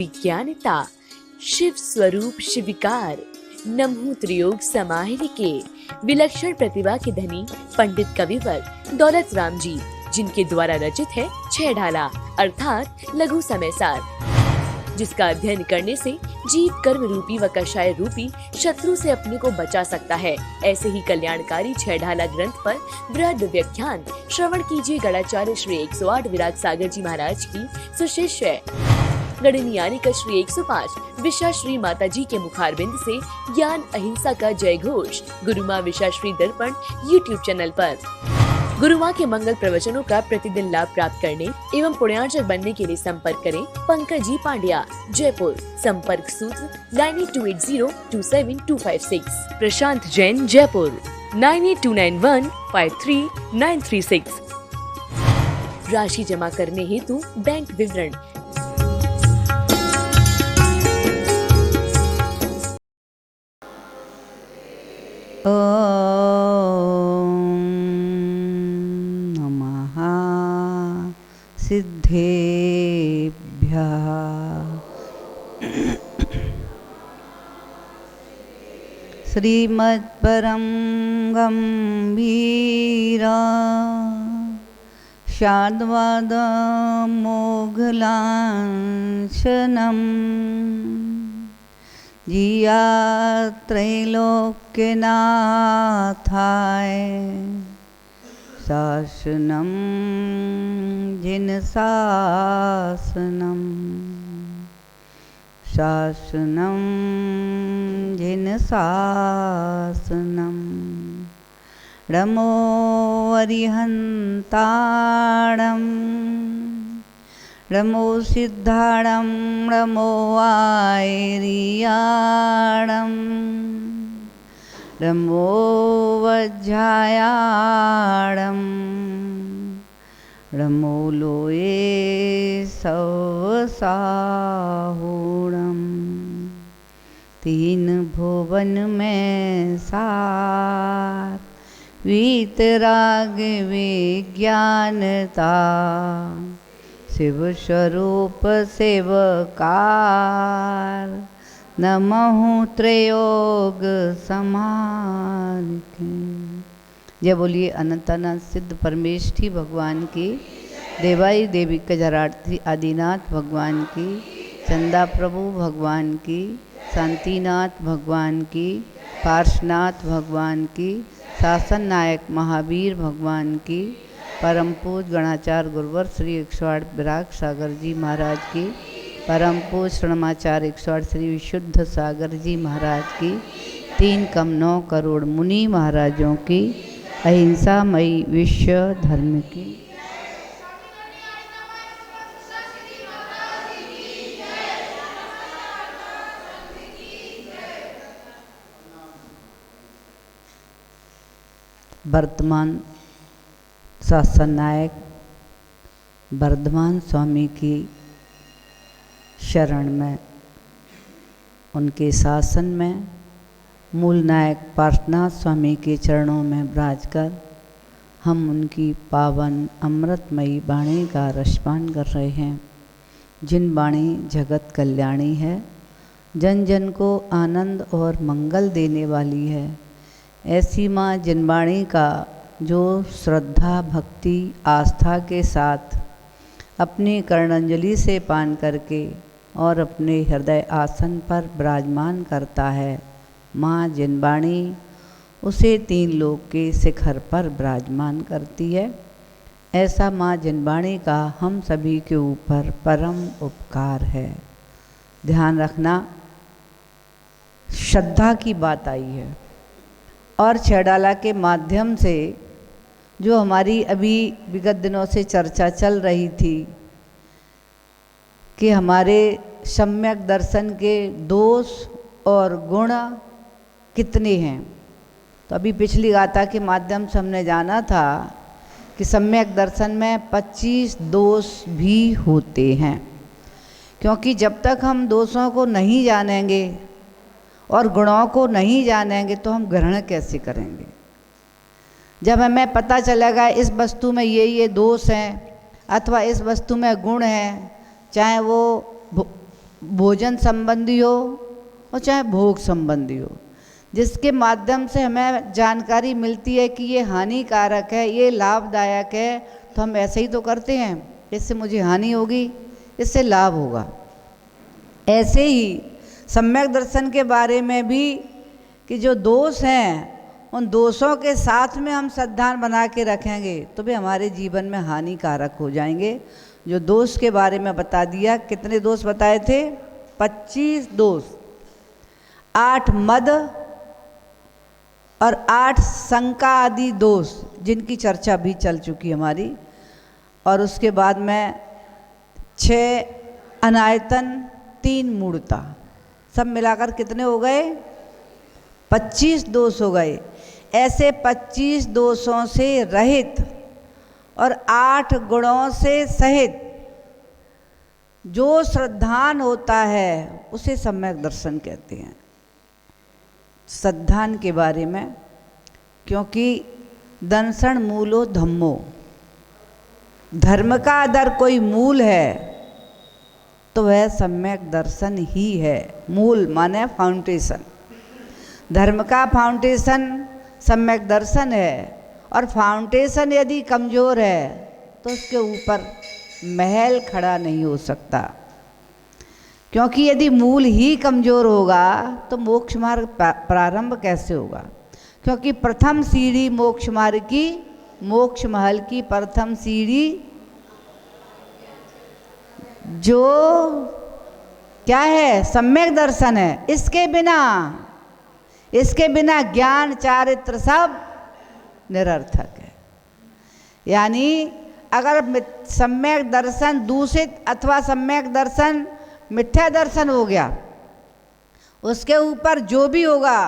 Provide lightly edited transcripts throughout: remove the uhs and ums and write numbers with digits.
विज्ञानता शिव स्वरूप शिविकार नमो त्रियोग समाहिनी के विलक्षण प्रतिभा के धनी पंडित कविवर दौलत राम जी, जिनके द्वारा रचित है छह ढाला अर्थात लघु समय सार, जिसका अध्ययन करने से जीव कर्म रूपी व कषाय रूपी शत्रु से अपने को बचा सकता है। ऐसे ही कल्याणकारी छह ढाला ग्रंथ पर वृहद व्याख्यान श्रवण कीजिए गणाचार्य श्री 108 विराग सागर जी महाराज की सुशिष्य गणनियानिका श्री 105 विशा श्री माता जी के मुखारबिंद से ज्ञान अहिंसा का जय घोष गुरु माँ विशा श्री दर्पण यूट्यूब चैनल पर। गुरु माँ के मंगल प्रवचनों का प्रतिदिन लाभ प्राप्त करने एवं पुण्यार्जक बनने के लिए संपर्क करें पंकज जी पांड्या, जयपुर। संपर्क सूत्र 9828027256। प्रशांत जैन, जयपुर 9829153936। राशि जमा करने हेतु बैंक विवरण। सिद्धेभ्यः श्रीमत्परं गंभीरा शाद्वादमोघलांछनम् जिया त्रैलोक्यनाथाय शासनं जिन शासनं शासनं जिन शासनं रमो अरिहन्ताणं रमो सिद्धाणं रमो आयरियाणं रमो वज्रायाणं रमो लोये सवसाहुणं तीन भुवन में सार वीतराग विज्ञानता शिव स्वरूप सेवकार नमहु त्रयोग समान के। जय बोलिए अनंतानाथ सिद्ध परमेष्ठी भगवान की, देवाई देवी कजरार्थी आदिनाथ भगवान की, चंदा प्रभु भगवान की, शांतिनाथ भगवान की, पार्शनाथ भगवान की, शासन नायक महावीर भगवान की, परम पूज गणाचार्य गुरुवर श्री 108 विराग सागर जी महाराज की, परम पूज शरणमाचार्य 108 श्री विशुद्ध सागर जी महाराज की, 3 कम 9 करोड़ मुनि महाराजों की, अहिंसामयी विश्व धर्म की। वर्तमान शासन नायक वर्धमान स्वामी की शरण में, उनके शासन में मूल नायक पार्शनाथ स्वामी के चरणों में विराजकर हम उनकी पावन अमृतमयी वाणी का रसपान कर रहे हैं। जिन वाणी जगत कल्याणी है, जन जन को आनंद और मंगल देने वाली है, ऐसी माँ जिनवाणी का जो श्रद्धा भक्ति आस्था के साथ अपनी कर्णांजलि से पान करके और अपने हृदय आसन पर विराजमान करता है, माँ जिनवाणी उसे 3 लोक के शिखर पर विराजमान करती है। ऐसा माँ जिनवाणी का हम सभी के ऊपर परम उपकार है। ध्यान रखना, श्रद्धा की बात आई है और छह डाला के माध्यम से जो हमारी अभी विगत दिनों से चर्चा चल रही थी कि हमारे सम्यक दर्शन के दोष और गुण कितने हैं। तो अभी पिछली गाथा के माध्यम से हमने जाना था कि सम्यक दर्शन में 25 दोष भी होते हैं, क्योंकि जब तक हम दोषों को नहीं जानेंगे और गुणों को नहीं जानेंगे तो हम ग्रहण कैसे करेंगे। जब हमें पता चलेगा इस वस्तु में ये दोष हैं अथवा इस वस्तु में गुण है, चाहे वो भोजन संबंधी हो और चाहे भोग संबंधी हो, जिसके माध्यम से हमें जानकारी मिलती है कि ये हानिकारक है, ये लाभदायक है, तो हम ऐसे ही तो करते हैं, इससे मुझे हानि होगी, इससे लाभ होगा। ऐसे ही सम्यक दर्शन के बारे में भी कि जो दोष हैं उन दोषों के साथ में हम श्रद्धान बना के रखेंगे तो भी हमारे जीवन में हानिकारक हो जाएंगे। जो दोष के बारे में बता दिया, कितने दोष बताए थे? 25 दोष, 8 मद और 8 शंका आदि दोष, जिनकी चर्चा भी चल चुकी हमारी। और उसके बाद में 6 अनायतन, 3 मूढ़ता, सब मिलाकर कितने हो गए? 25 दोष हो गए। ऐसे 25 दोषों से रहित और 8 गुणों से सहित जो श्रद्धान होता है उसे सम्यक दर्शन कहते हैं। श्रद्धान के बारे में, क्योंकि दर्शन मूलो धम्मो, धर्म का अगर कोई मूल है तो वह सम्यक दर्शन ही है। मूल माने फाउंडेशन, धर्म का फाउंडेशन सम्यक दर्शन है। और फाउंडेशन यदि कमज़ोर है तो उसके ऊपर महल खड़ा नहीं हो सकता, क्योंकि यदि मूल ही कमज़ोर होगा तो मोक्ष मार्ग प्रारंभ कैसे होगा? क्योंकि प्रथम सीढ़ी मोक्ष मार्ग की, मोक्ष महल की प्रथम सीढ़ी जो क्या है? सम्यक दर्शन है। इसके बिना ज्ञान चारित्र सब निरर्थक है। यानी अगर सम्यक दर्शन दूषित अथवा सम्यक दर्शन मिथ्या दर्शन हो गया, उसके ऊपर जो भी होगा,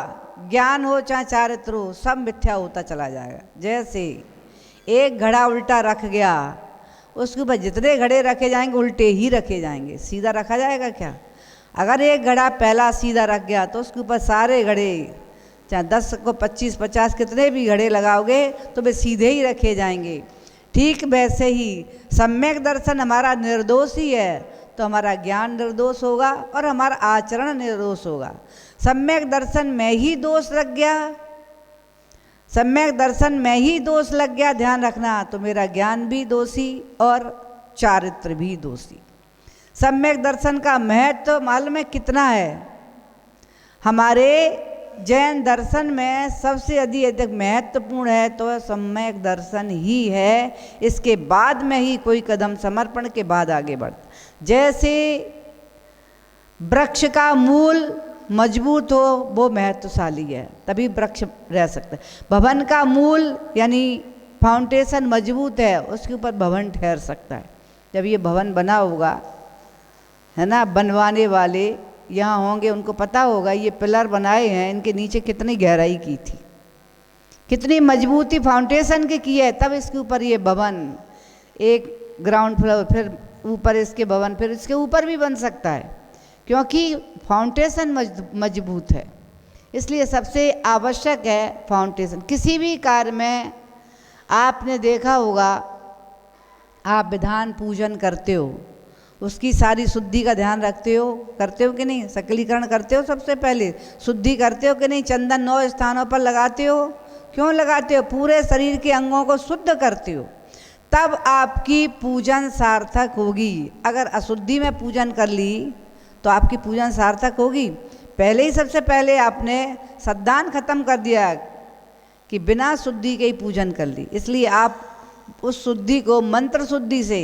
ज्ञान हो चाहे चारित्र हो, सब मिथ्या होता चला जाएगा। जैसे एक घड़ा उल्टा रख गया, उसके ऊपर जितने घड़े रखे जाएंगे उल्टे ही रखे जाएंगे, सीधा रखा जाएगा क्या? अगर एक घड़ा पहला सीधा रख गया तो उसके ऊपर सारे घड़े, चाहे 10 को 25 50 कितने भी घड़े लगाओगे तो वे सीधे ही रखे जाएंगे। ठीक वैसे ही सम्यक दर्शन हमारा निर्दोष ही है तो हमारा ज्ञान निर्दोष होगा और हमारा आचरण निर्दोष होगा। सम्यक दर्शन में ही दोष लग गया, सम्यक दर्शन में ही दोष लग गया, ध्यान रखना, तो मेरा ज्ञान भी दोषी और चारित्र भी दोषी। सम्यक दर्शन का महत्व मालूम है कितना है? हमारे जैन दर्शन में सबसे अधिक महत्वपूर्ण है तो सम्यक दर्शन ही है। इसके बाद में ही कोई कदम समर्पण के बाद आगे बढ़ता। जैसे वृक्ष का मूल मजबूत हो वो महत्वशाली है, तभी वृक्ष रह सकता है। भवन का मूल यानी फाउंडेशन मजबूत है, उसके ऊपर भवन ठहर सकता है। जब ये भवन बना होगा, है ना, बनवाने वाले यहाँ होंगे, उनको पता होगा ये पिलर बनाए हैं, इनके नीचे कितनी गहराई की थी, कितनी मजबूती फाउंडेशन की है, तब इसके ऊपर ये भवन, एक ग्राउंड फ्लोर, फिर ऊपर इसके भवन, फिर इसके ऊपर भी बन सकता है, क्योंकि फाउंडेशन मजबूत है। इसलिए सबसे आवश्यक है फाउंडेशन। किसी भी कार्य में आपने देखा होगा, आप विधान पूजन करते हो, उसकी सारी शुद्धि का ध्यान रखते हो, करते हो कि नहीं? सकलीकरण करते हो, सबसे पहले शुद्धि करते हो कि नहीं? चंदन 9 स्थानों पर लगाते हो। क्यों लगाते हो? पूरे शरीर के अंगों को शुद्ध करते हो, तब आपकी पूजन सार्थक होगी। अगर अशुद्धि में पूजन कर ली तो आपकी पूजन सार्थक होगी? पहले ही सबसे पहले आपने श्रद्धान खत्म कर दिया कि बिना शुद्धि के ही पूजन कर ली। इसलिए आप उस शुद्धि को मंत्र शुद्धि से,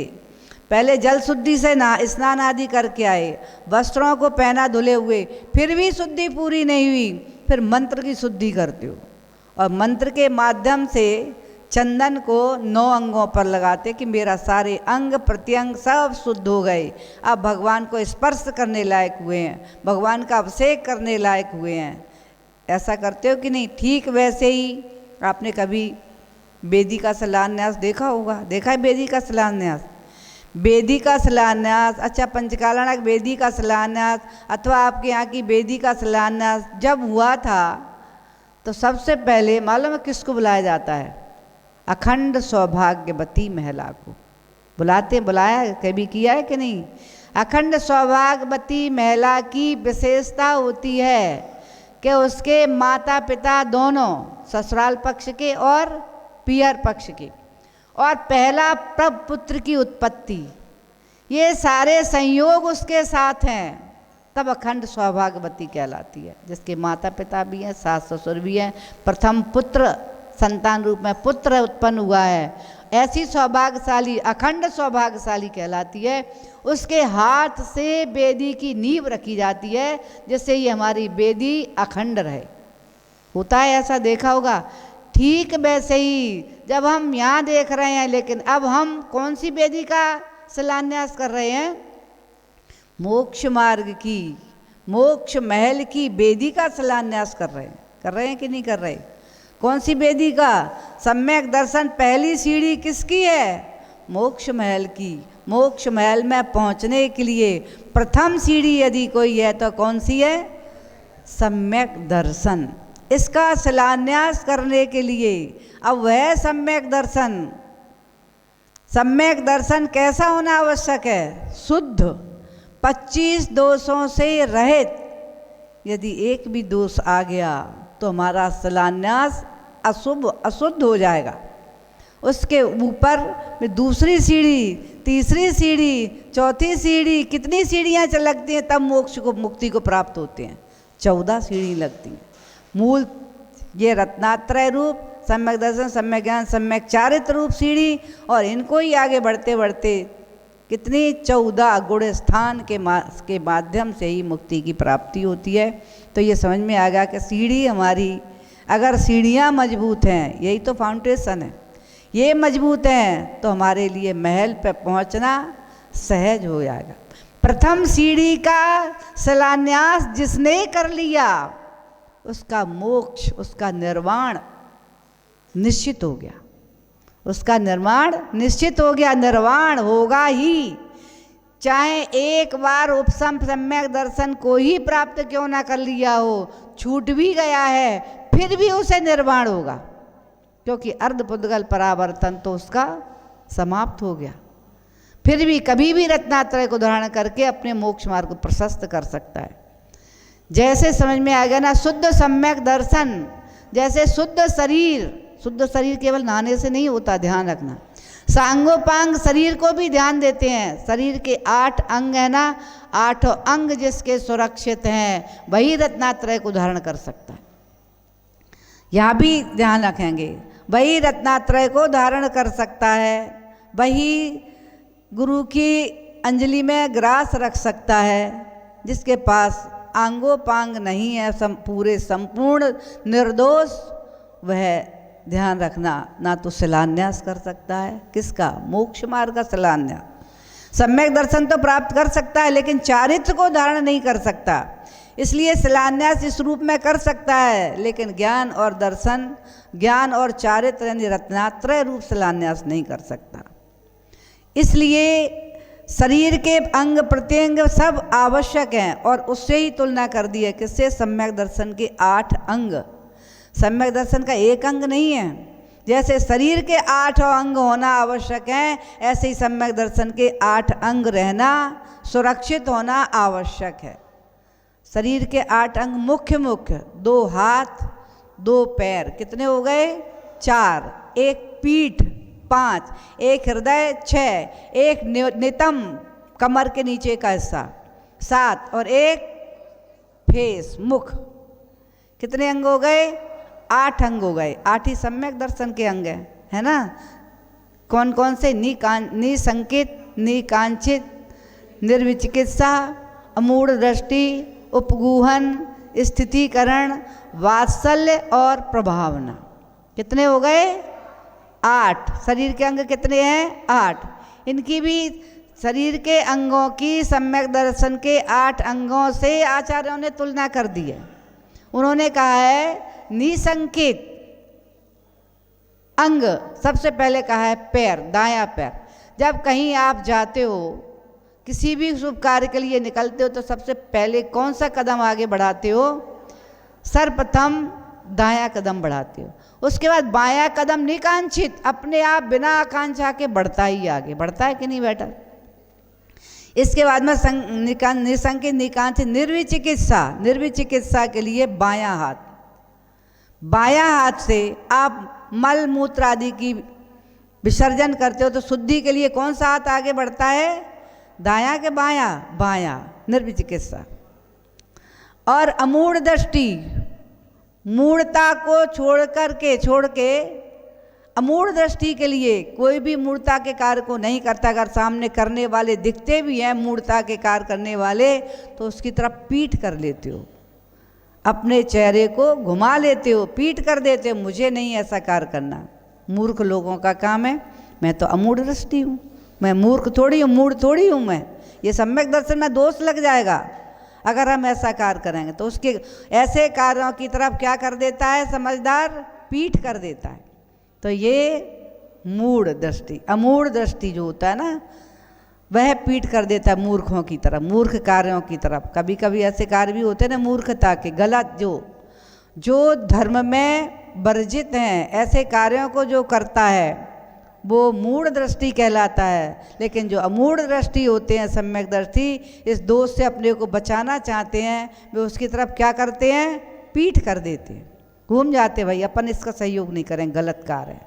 पहले जल शुद्धि से ना स्नान आदि करके आए, वस्त्रों को पहना धुले हुए, फिर भी शुद्धि पूरी नहीं हुई, फिर मंत्र की शुद्धि करते हो और मंत्र के माध्यम से चंदन को 9 अंगों पर लगाते कि मेरा सारे अंग प्रत्यंग सब शुद्ध हो गए, अब भगवान को स्पर्श करने लायक हुए हैं, भगवान का अभिषेक करने लायक हुए हैं। ऐसा करते हो कि नहीं? ठीक वैसे ही आपने कभी वेदी का शिलान्यास देखा होगा, देखा है वेदी का शिलान्यास? वेदी का शिलान्यास, अच्छा पंचकालणक वेदी का शिलान्यास अथवा आपके यहाँ की वेदी का शिलान्यास जब हुआ था तो सबसे पहले मालूम है किसको बुलाया जाता है? अखंड सौभाग्यवती महिला को बुलाया, कभी किया है कि नहीं? अखंड सौभाग्यवती महिला की विशेषता होती है कि उसके माता पिता दोनों, ससुराल पक्ष के और पियर पक्ष के, और पहला प्रपुत्र की उत्पत्ति, ये सारे संयोग उसके साथ हैं, तब अखंड सौभाग्यवती कहलाती है। जिसके माता पिता भी हैं, सास ससुर भी हैं, प्रथम पुत्र संतान रूप में पुत्र उत्पन्न हुआ है, ऐसी सौभाग्यशाली, अखंड सौभाग्यशाली कहलाती है। उसके हाथ से वेदी की नींव रखी जाती है, जिससे ये हमारी वेदी अखंड रहे। होता है ऐसा, देखा होगा। ठीक वैसे ही जब हम यहाँ देख रहे हैं, लेकिन अब हम कौन सी वेदी का शिलान्यास कर रहे हैं? मोक्ष मार्ग की, मोक्ष महल की वेदी का शिलान्यास कर रहे हैं कि नहीं कर रहे? कौन सी वेदी का? सम्यक दर्शन पहली सीढ़ी किसकी है? मोक्ष महल की। मोक्ष महल में पहुंचने के लिए प्रथम सीढ़ी यदि कोई है तो कौन सी है? सम्यक दर्शन। इसका शिलान्यास करने के लिए अब वह सम्यक दर्शन, सम्यक दर्शन कैसा होना आवश्यक है? शुद्ध, 25 दोषों से रहित। यदि एक भी दोष आ गया तो हमारा शिलान्यास अशुद्ध हो जाएगा। उसके ऊपर में दूसरी सीढ़ी, तीसरी सीढ़ी, चौथी सीढ़ी, कितनी सीढ़ियाँ लगती हैं तब मोक्ष को, मुक्ति को प्राप्त होते हैं? 14 सीढ़ी लगती हैं। मूल ये रत्नात्रय रूप, सम्यक दर्शन, सम्यक ज्ञान, सम्यक चारित्र रूप सीढ़ी, और इनको ही आगे बढ़ते बढ़ते कितनी 14 गुण स्थान के माध्यम से ही मुक्ति की प्राप्ति होती है। तो ये समझ में आ गया कि सीढ़ी हमारी, अगर सीढ़ियाँ मजबूत हैं, यही तो फाउंडेशन है, ये मजबूत हैं तो हमारे लिए महल पर पहुँचना सहज हो जाएगा। प्रथम सीढ़ी का शिलान्यास जिसने कर लिया उसका मोक्ष, उसका निर्वाण निश्चित हो गया। उसका निर्माण निश्चित हो गया, निर्वाण होगा ही। चाहे एक बार उपसम सम्यक दर्शन को ही प्राप्त क्यों ना कर लिया हो, छूट भी गया है, फिर भी उसे निर्वाण होगा, क्योंकि अर्धपुद्गल परावर्तन तो उसका समाप्त हो गया। फिर भी कभी भी रत्नात्रय को धारण करके अपने मोक्ष मार्ग को प्रशस्त कर सकता है। जैसे समझ में आ गया ना, शुद्ध सम्यक दर्शन, जैसे शुद्ध शरीर केवल नहाने से नहीं होता, ध्यान रखना। सांगोपांग शरीर को भी ध्यान देते हैं। शरीर के 8 अंग है ना, 8 अंग जिसके सुरक्षित हैं वही रत्नात्रय को धारण कर सकता है। यहाँ भी ध्यान रखेंगे, वही रत्नात्रय को धारण कर सकता है, वही गुरु की अंजलि में ग्रास रख सकता है। जिसके पास आंगोपांग नहीं है, पूरे संपूर्ण निर्दोष, वह ध्यान रखना ना तो शिलान्यास कर सकता है। किसका? मोक्ष मार्ग का शिलान्यास। सम्यक दर्शन तो प्राप्त कर सकता है, लेकिन चारित्र को धारण नहीं कर सकता। इसलिए शिलान्यास इस रूप में कर सकता है, लेकिन ज्ञान और दर्शन, ज्ञान और चारित्र यानी रत्नात्रय रूप शिलान्यास नहीं कर सकता। इसलिए शरीर के अंग प्रत्यंग सब आवश्यक हैं, और उससे ही तुलना कर दी है। किससे? सम्यक दर्शन के 8 अंग। सम्यक दर्शन का एक अंग नहीं है। जैसे शरीर के 8 अंग होना आवश्यक है, ऐसे ही सम्यक दर्शन के 8 अंग रहना, सुरक्षित होना आवश्यक है। शरीर के 8 अंग मुख्य 2 हाथ, 2 पैर, कितने हो गए? 4, 1 पीठ 5, 1 हृदय 6, 1 नितंब कमर के नीचे का हिस्सा 7, और 1 फेस मुख। कितने अंग हो गए? 8 अंग हो गए। 8 ही सम्यक दर्शन के अंग है ना। कौन कौन से? निसंकित, निकांक्षित, निर्विचिकित्सा, अमूढ़ दृष्टि, उपगूहन, स्थितीकरण, वात्सल्य और प्रभावना। कितने हो गए? 8। शरीर के अंग कितने हैं? 8। इनकी भी शरीर के अंगों की सम्यक दर्शन के 8 अंगों से आचार्यों ने तुलना कर दी है। उन्होंने कहा है निसंकित अंग, सबसे पहले कहा है पैर, दायां पैर। जब कहीं आप जाते हो, किसी भी शुभ कार्य के लिए निकलते हो, तो सबसे पहले कौन सा कदम आगे बढ़ाते हो? सर्वप्रथम दायां कदम बढ़ाते हो। उसके बाद बायां कदम निकांक्षित, अपने आप बिना आकांक्षा के बढ़ता ही आगे बढ़ता है कि नहीं बेटा? इसके बाद में निसंकित निकांक्षित निर्विचिकित्सा, निर्विचिकित्सा के लिए बायां हाथ, बायां हाथ से आप मल मूत्र आदि की विसर्जन करते हो तो शुद्धि के लिए कौन सा हाथ आगे बढ़ता है? दायां के बायां? बायां, निर्विचिकित्सा। और अमूढ़ दृष्टि, मूढ़ता को छोड़ के अमूढ़ दृष्टि के लिए कोई भी मूढ़ता के कार्य को नहीं करता। अगर सामने करने वाले दिखते भी हैं मूढ़ता के कार्य करने वाले, तो उसकी तरफ पीठ कर लेते हो, अपने चेहरे को घुमा लेते हो, पीठ कर देते हो, मुझे नहीं ऐसा कार्य करना। मूर्ख लोगों का काम है। मैं तो अमूढ़ दृष्टि हूँ, मैं मूर्ख थोड़ी हूँ, मूढ़ थोड़ी हूँ मैं। ये सम्यक दर्शन में दोष लग जाएगा अगर हम ऐसा कार्य करेंगे। तो उसके ऐसे कार्यों की तरफ क्या कर देता है समझदार? पीठ कर देता है। तो ये मूढ़ दृष्टि, अमूढ़ दृष्टि जो होता है ना, वह पीठ कर देता है मूर्खों की तरफ, मूर्ख कार्यों की तरफ। कभी कभी ऐसे कार्य भी होते हैं ना मूर्खता के, गलत, जो धर्म में वर्जित हैं, ऐसे कार्यों को जो करता है वो मूढ़ दृष्टि कहलाता है। लेकिन जो अमूढ़ दृष्टि होते हैं, सम्यक दृष्टि, इस दोष से अपने को बचाना चाहते हैं, वे उसकी तरफ क्या करते हैं? पीठ कर देते हैं, घूम जाते, भाई अपन इसका सहयोग नहीं करें, गलत कार्य है,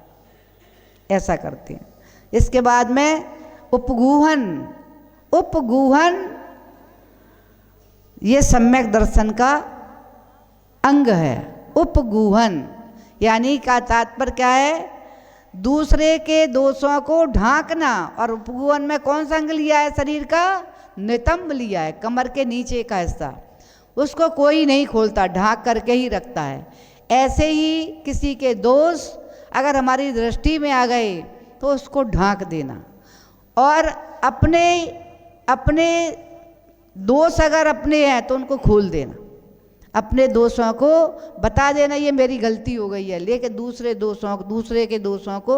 ऐसा करते हैं। इसके बाद में उपगूहन, उपगूहन ये सम्यक दर्शन का अंग है। उपगूहन यानी का तात्पर्य क्या है? दूसरे के दोषों को ढांकना। और उपगूहन में कौन सा अंग लिया है शरीर का? नितंब लिया है, कमर के नीचे का हिस्सा, उसको कोई नहीं खोलता, ढांक करके ही रखता है। ऐसे ही किसी के दोष अगर हमारी दृष्टि में आ गए तो उसको ढांक देना, और अपने दोष अगर अपने हैं तो उनको खोल देना, अपने दोषों को बता देना ये मेरी गलती हो गई है, लेकिन दूसरे के दोषों को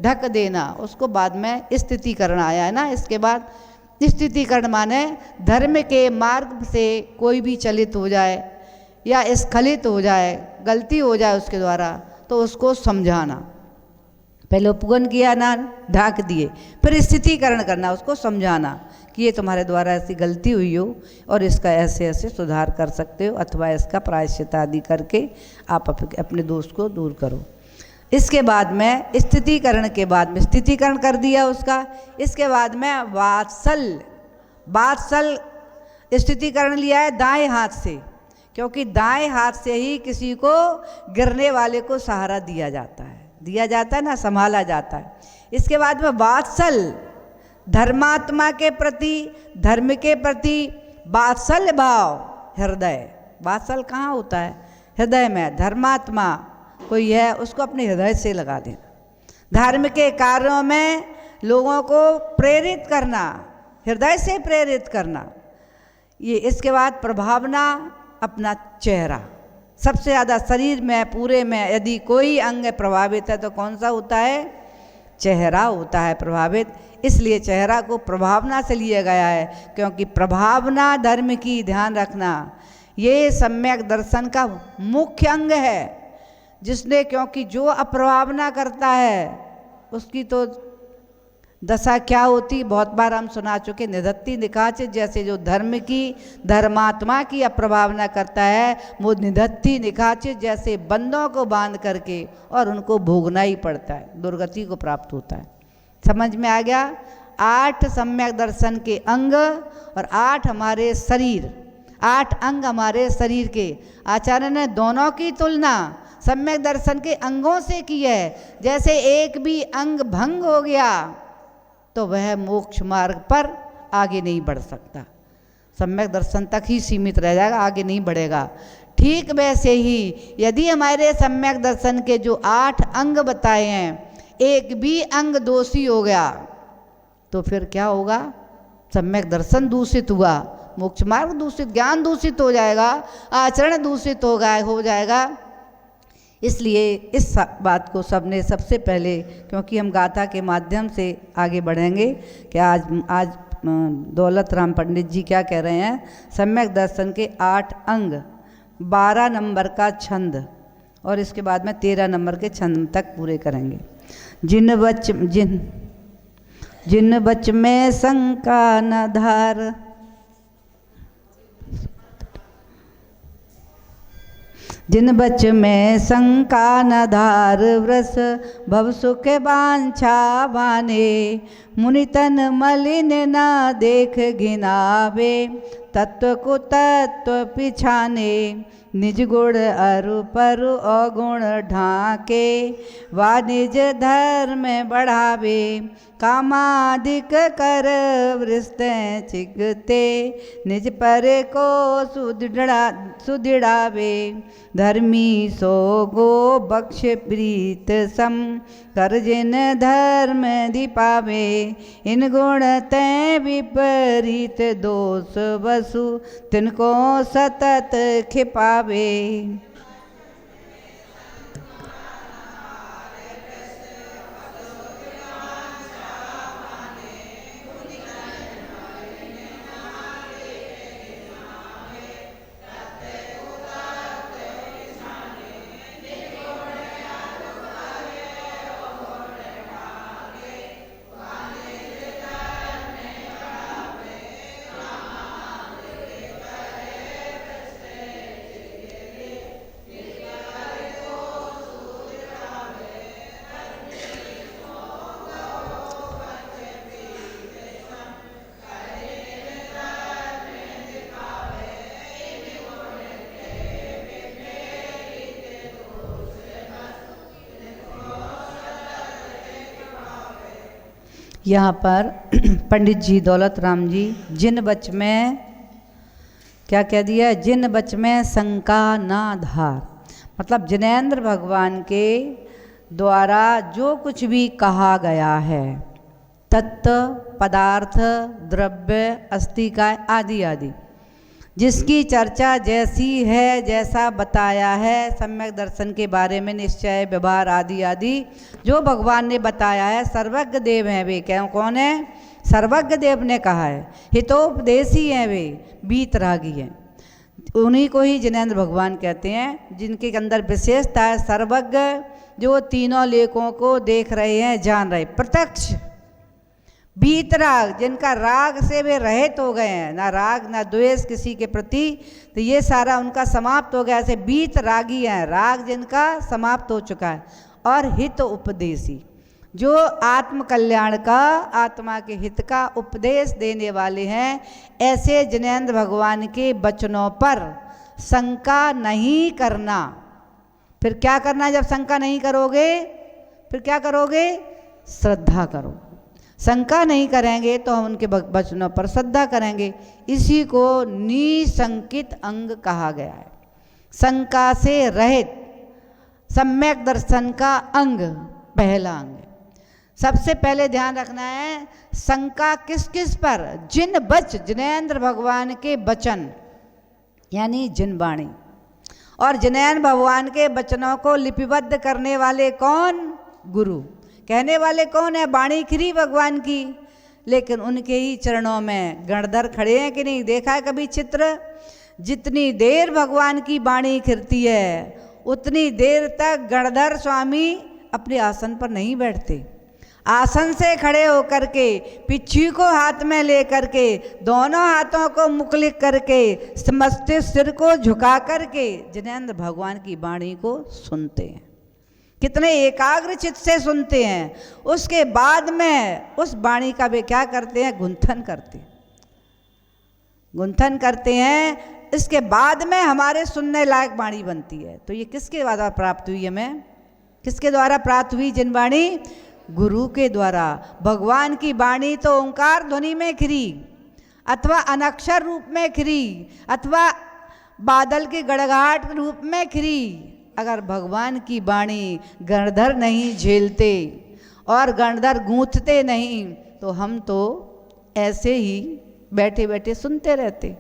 ढक देना। उसको बाद में स्थितीकरण आया है ना। इसके बाद स्थितीकरण माने धर्म के मार्ग से कोई भी चलित हो जाए या स्खलित हो जाए, गलती हो जाए उसके द्वारा, तो उसको समझाना। पहले उपगन किया ना, ढाक दिए, फिर स्थितीकरण करना, उसको समझाना कि ये तुम्हारे द्वारा ऐसी गलती हुई हो और इसका ऐसे ऐसे सुधार कर सकते हो, अथवा इसका प्रायश्चित आदि करके आप अपने दोष को दूर करो। इसके बाद में स्थितीकरण के बाद में स्थितीकरण कर दिया उसका। इसके बाद में वात्सल स्थितीकरण लिया है दाएं हाथ से, क्योंकि दाएं हाथ से ही किसी को गिरने वाले को सहारा दिया जाता है ना, संभाला जाता है। इसके बाद में वात्सल, धर्मात्मा के प्रति, धर्म के प्रति वात्सल्य भाव, हृदय। वात्सल कहाँ होता है? हृदय में। धर्मात्मा कोई है उसको अपने हृदय से लगा देना। धर्म के कार्यों में लोगों को प्रेरित करना, हृदय से प्रेरित करना। ये इसके बाद प्रभावना, अपना चेहरा। सबसे ज़्यादा शरीर में पूरे में यदि कोई अंग प्रभावित है तो कौन सा होता है? चेहरा होता है प्रभावित। इसलिए चेहरा को प्रभावना से लिया गया है, क्योंकि प्रभावना धर्म की, ध्यान रखना, ये सम्यक दर्शन का मुख्य अंग है। जिसने, क्योंकि जो अप्रभावना करता है उसकी तो दशा क्या होती, बहुत बार हम सुना चुके। निधत्ति निकाचित, जैसे जो धर्म की, धर्मात्मा की अप्रभावना करता है, वो निधत्ति निकाचित जैसे बंदों को बांध करके और उनको भोगना ही पड़ता है, दुर्गति को प्राप्त होता है। समझ में आ गया? 8 सम्यक दर्शन के अंग और 8 हमारे शरीर, 8 अंग हमारे शरीर के। आचार्य ने दोनों की तुलना सम्यक दर्शन के अंगों से की है। जैसे एक भी अंग भंग हो गया तो वह मोक्ष मार्ग पर आगे नहीं बढ़ सकता, सम्यक दर्शन तक ही सीमित रह जाएगा, आगे नहीं बढ़ेगा। ठीक वैसे ही यदि हमारे सम्यक दर्शन के जो 8 अंग बताए हैं, एक भी अंग दोषी हो गया तो फिर क्या होगा? सम्यक दर्शन दूषित हुआ, मोक्ष मार्ग दूषित, ज्ञान दूषित हो जाएगा, आचरण दूषित हो जाएगा। इसलिए इस बात को सबने सबसे पहले, क्योंकि हम गाथा के माध्यम से आगे बढ़ेंगे, कि आज दौलत राम पंडित जी क्या कह रहे हैं? सम्यक दर्शन के 8 अंग, 12 नंबर का छंद और इसके बाद में 13 नंबर के छंद तक पूरे करेंगे। जिन बच में शंका न धार। जिन बच में शंका न धार वृष भव सुख वांछा बाने। मुनि तन मलिन न देख घिनावे तत्व को तत्व पिछाने। निज गुण अरु परु अगुण ढाके वा निज धर्म बढ़ावे। कामादिक कर वृष्ट चिगते निज पर को सुदृढ़ावे। धर्मी सो गो बक्ष प्रीत सम कर जिन धर्म दीपावे। इन गुण तै विपरीत दोष वसु तिनको सतत खिपावे। यहाँ पर पंडित जी दौलत राम जी जिन बच में क्या कह दिया, जिन बच में शंका ना धार, मतलब जिनेंद्र भगवान के द्वारा जो कुछ भी कहा गया है, तत्व पदार्थ द्रव्य अस्तिकाय आदि आदि, जिसकी चर्चा जैसी है जैसा बताया है सम्यक दर्शन के बारे में निश्चय व्यवहार आदि आदि जो भगवान ने बताया है, सर्वज्ञ देव हैं वे। क्या कौन है? सर्वज्ञ देव ने कहा है। हितोपदेशी हैं वे, वीतरागी हैं। उन्हीं को ही जिनेंद्र भगवान कहते हैं, जिनके अंदर विशेषता है सर्वज्ञ, जो तीनों लेखों को देख रहे हैं, जान रहे, प्रत्यक्ष। वीतराग, जिनका राग से वे रहित हो गए हैं, ना राग ना द्वेष किसी के प्रति, तो ये सारा उनका समाप्त हो गया। ऐसे वीतरागी हैं, राग जिनका समाप्त हो चुका है। और हित उपदेशी, जो आत्म कल्याण का, आत्मा के हित का उपदेश देने वाले हैं, ऐसे जिनेंद्र भगवान के वचनों पर शंका नहीं करना। फिर क्या करना? जब शंका नहीं करोगे फिर क्या करोगे? श्रद्धा करो। शंका नहीं करेंगे तो हम उनके वचनों पर श्रद्धा करेंगे। इसी को निशंकित अंग कहा गया है। शंका से रहित सम्यक दर्शन का अंग पहला अंग है। सबसे पहले ध्यान रखना है शंका किस किस पर? जिन बच, जिनेंद्र भगवान के वचन यानी जिन वाणी, और जिनेंद्र भगवान के वचनों को लिपिबद्ध करने वाले कौन? गुरु। कहने वाले कौन है? वाणी खिरी भगवान की, लेकिन उनके ही चरणों में गणधर खड़े हैं कि नहीं? देखा है कभी चित्र? जितनी देर भगवान की वाणी खिरती है उतनी देर तक गणधर स्वामी अपने आसन पर नहीं बैठते। आसन से खड़े होकर के, पिच्छी को हाथ में ले करके, दोनों हाथों को मुखलिक करके, मस्तिष्क सिर को झुका करके जिनेंद्र भगवान की वाणी को सुनते हैं। कितने एकाग्र चित्त से सुनते हैं। उसके बाद में उस वाणी का वे क्या करते हैं? गुंथन करते हैं, गुंथन करते हैं। इसके बाद में हमारे सुनने लायक वाणी बनती है। तो ये किसके द्वारा प्राप्त हुई? हमें किसके द्वारा प्राप्त हुई? जिन वाणी? गुरु के द्वारा। भगवान की वाणी तो ओंकार ध्वनि में खिरी, अथवा अनक्षर रूप में खिरी, अथवा बादल के गड़गड़ाहट रूप में खिरी। अगर भगवान की वाणी गणधर नहीं झेलते और गणधर गूंथते नहीं, तो हम तो ऐसे ही बैठे बैठे सुनते रहते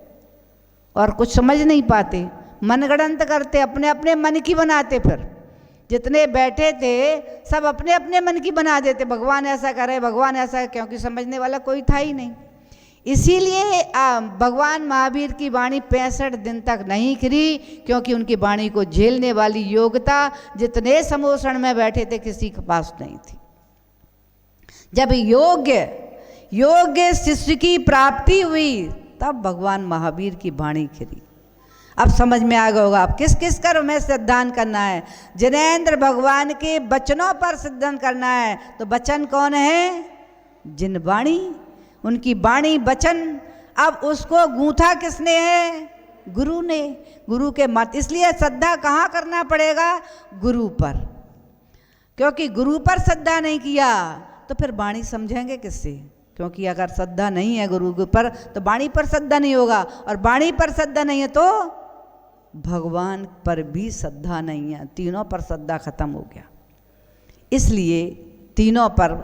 और कुछ समझ नहीं पाते, मनगढ़ंत करते, अपने अपने मन की बनाते। फिर जितने बैठे थे सब अपने अपने मन की बना देते, भगवान ऐसा करे, भगवान ऐसा, क्योंकि समझने वाला कोई था ही नहीं। इसीलिए भगवान महावीर की वाणी 65 दिन तक नहीं खिरी, क्योंकि उनकी वाणी को झेलने वाली योग्यता जितने समोषण में बैठे थे किसी के पास नहीं थी। जब योग्य योग्य शिष्य की प्राप्ति हुई, तब भगवान महावीर की वाणी खिली। अब समझ में आ गया होगा अब किस किस कर हमें सिद्धांत करना है। जिनेंद्र भगवान के वचनों पर सिद्धांत करना है। तो वचन कौन है? जिन वाणी, उनकी वाणी वचन। अब उसको गूंथा किसने है? गुरु ने, गुरु के मत। इसलिए श्रद्धा कहाँ करना पड़ेगा? गुरु पर। क्योंकि गुरु पर श्रद्धा नहीं किया तो फिर वाणी समझेंगे किससे? क्योंकि अगर श्रद्धा नहीं है गुरु के पर तो वाणी पर श्रद्धा नहीं होगा, और वाणी पर श्रद्धा नहीं है तो भगवान पर भी श्रद्धा नहीं है। तीनों पर श्रद्धा खत्म हो गया। इसलिए तीनों पर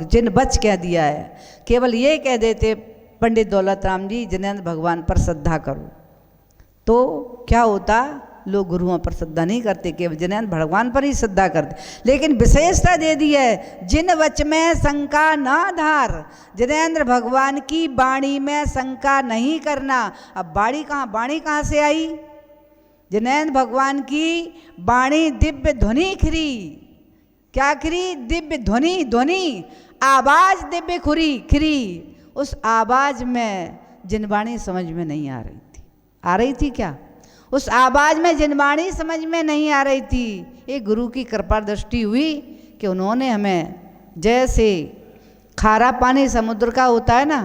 जिन बच कह दिया है। केवल ये कह देते पंडित दौलत राम जी जिनेंद्र भगवान पर श्रद्धा करो, तो क्या होता? लोग गुरुओं पर श्रद्धा नहीं करते, केवल जिनेंद्र भगवान पर ही श्रद्धा करते। लेकिन विशेषता दे दी है, जिन वच में शंका ना धार। जिनेंद्र भगवान की वाणी में शंका नहीं करना। अब वाणी कहाँ से आई? जिनेंद्र भगवान की वाणी दिव्य ध्वनि खिरी। क्या खिरी? दिव्य ध्वनि। ध्वनि आवाज दिव्य खिरी। उस आवाज में जिनवाणी समझ में नहीं आ रही थी। आ रही थी क्या? उस आवाज में जिनवाणी समझ में नहीं आ रही थी। ये गुरु की कृपा दृष्टि हुई कि उन्होंने हमें, जैसे खारा पानी समुद्र का होता है ना,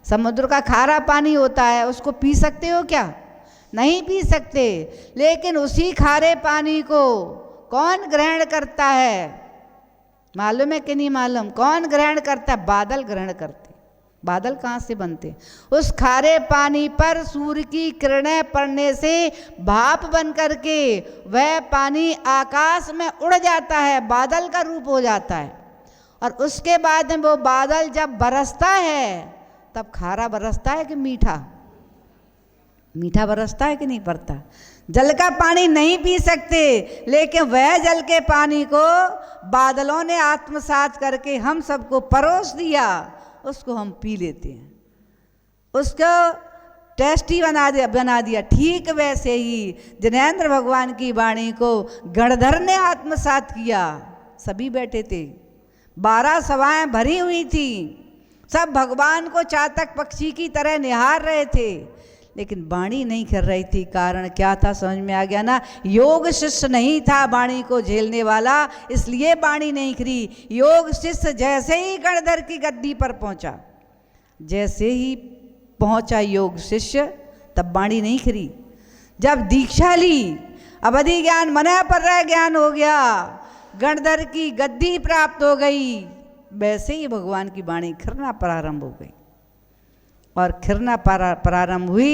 समुद्र का खारा पानी होता है, उसको पी सकते हो क्या? नहीं पी सकते। लेकिन उसी खारे पानी को कौन ग्रहण करता है? मालूम है कि नहीं मालूम? कौन ग्रहण करता है? बादल ग्रहण करते। बादल कहाँ से बनते? उस खारे पानी पर सूर्य की किरणें पड़ने से भाप बन करके वह पानी आकाश में उड़ जाता है, बादल का रूप हो जाता है। और उसके बाद में वो बादल जब बरसता है तब खारा बरसता है कि मीठा? मीठा बरसता है कि नहीं पड़ता? जल का पानी नहीं पी सकते, लेकिन वह जल के पानी को बादलों ने आत्मसात करके हम सबको परोस दिया, उसको हम पी लेते हैं, उसको टेस्टी बना दिया। ठीक वैसे ही जिनेंद्र भगवान की वाणी को गणधर ने आत्मसात किया। सभी बैठे थे, 12 सभाएं भरी हुई थी, सब भगवान को चातक पक्षी की तरह निहार रहे थे, लेकिन वाणी नहीं कर रही थी। कारण क्या था? समझ में आ गया ना? योग शिष्य नहीं था वाणी को झेलने वाला, इसलिए वाणी नहीं खरी। योग शिष्य जैसे ही गणधर की गद्दी पर पहुंचा, जैसे ही पहुंचा योग शिष्य, तब वाणी नहीं खरी। जब दीक्षा ली, अवधि ज्ञान मना पर रह ज्ञान हो गया, गणधर की गद्दी प्राप्त हो गई, वैसे ही भगवान की वाणी खरना प्रारंभ हो गई। और खिरना प्रारंभ हुई,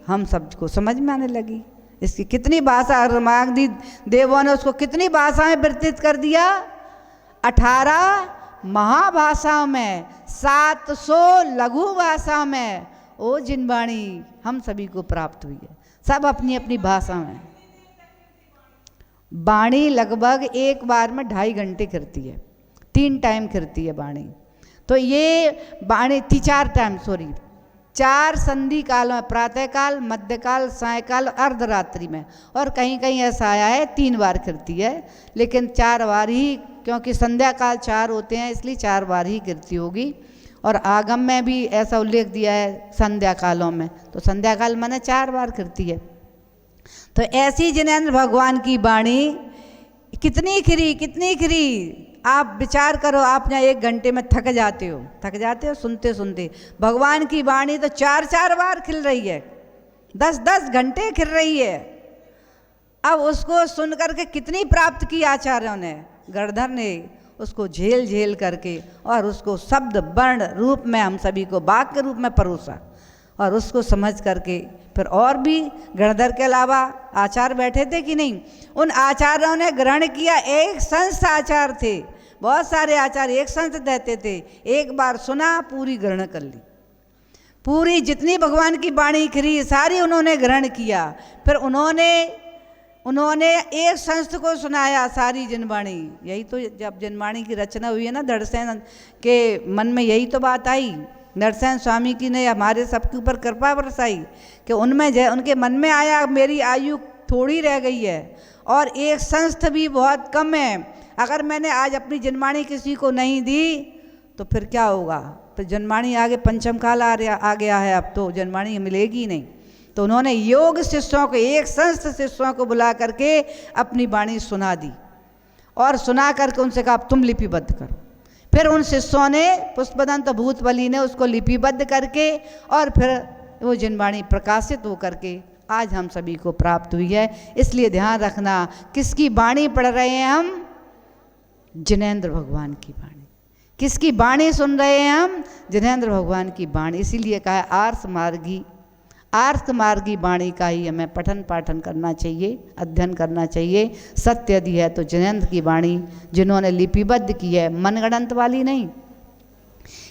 हम सबको समझ में आने लगी। इसकी कितनी भाषा रमागदी देवों ने उसको कितनी भाषाएं विस्तृत कर दिया? 18 महाभाषाओं में, 700 लघु भाषा में वो जिनवाणी हम सभी को प्राप्त हुई है, सब अपनी अपनी भाषा में। वाणी लगभग एक बार में 2.5 घंटे खिरती है, 3 टाइम खिरती है वाणी। तो ये वाणी 4 संधि कालों में, प्रातःकाल, मध्यकाल, सायकाल, अर्धरात्रि में, और कहीं कहीं ऐसा आया है 3 बार खिरती है, लेकिन 4 बार ही, क्योंकि संध्या काल 4 होते हैं इसलिए 4 बार ही खिरती होगी। और आगम में भी ऐसा उल्लेख दिया है संध्या कालों में, तो संध्या काल माने 4 बार खिरती है। तो ऐसी जिनेंद्र भगवान की वाणी कितनी खिरी। आप विचार करो, आप यहाँ 1 घंटे में थक जाते हो सुनते सुनते। भगवान की वाणी तो 4 बार खिल रही है, 10 घंटे खिल रही है। अब उसको सुन करके कितनी प्राप्त की आचार्यों ने, गणधर ने उसको झेल करके, और उसको शब्द वर्ण रूप में हम सभी को वाक्य रूप में परोसा, और उसको समझ करके फिर और भी गणधर के अलावा आचार्य बैठे थे कि नहीं, उन आचार्यों ने ग्रहण किया। एक संस्थ आचार्य थे, बहुत सारे आचार्य एक संस्थ देते थे, एक बार सुना पूरी ग्रहण कर ली, पूरी जितनी भगवान की वाणी खिरी सारी उन्होंने ग्रहण किया। फिर उन्होंने एक संस्थ को सुनाया सारी जिनवाणी। यही तो जब जिनवाणी की रचना हुई है ना, नरसेन के मन में यही तो बात आई, नरसेन स्वामी की ने हमारे सबके ऊपर कृपा बरसाई कि उनके मन में आया मेरी आयु थोड़ी रह गई है और एक संस्थ भी बहुत कम है, अगर मैंने आज अपनी जिनवाणी किसी को नहीं दी तो फिर क्या होगा, तो जनवाणी आगे पंचम काल आ गया है, अब तो जनवाणी मिलेगी नहीं। तो उन्होंने योग शिष्यों को, एक संस्थ शिष्यों को बुला करके अपनी वाणी सुना दी और सुना करके उनसे कहा तुम लिपिबद्ध करो। फिर उन शिष्यों ने, पुष्पदंत भूतबली ने उसको लिपिबद्ध करके और फिर वो जनवाणी प्रकाशित हो करके आज हम सभी को प्राप्त हुई है। इसलिए ध्यान रखना, किसकी वाणी पढ़ रहे हैं हम? जिनेंद्र भगवान की वाणी। किसकी वाणी सुन रहे हैं हम? जिनेंद्र भगवान की वाणी। इसीलिए कहा है आर्ष मार्गी वाणी का ही हमें पठन पाठन करना चाहिए, अध्ययन करना चाहिए। सत्य यदि है तो जिनेंद्र की वाणी जिन्होंने लिपिबद्ध की है, मनगढ़ंत वाली नहीं।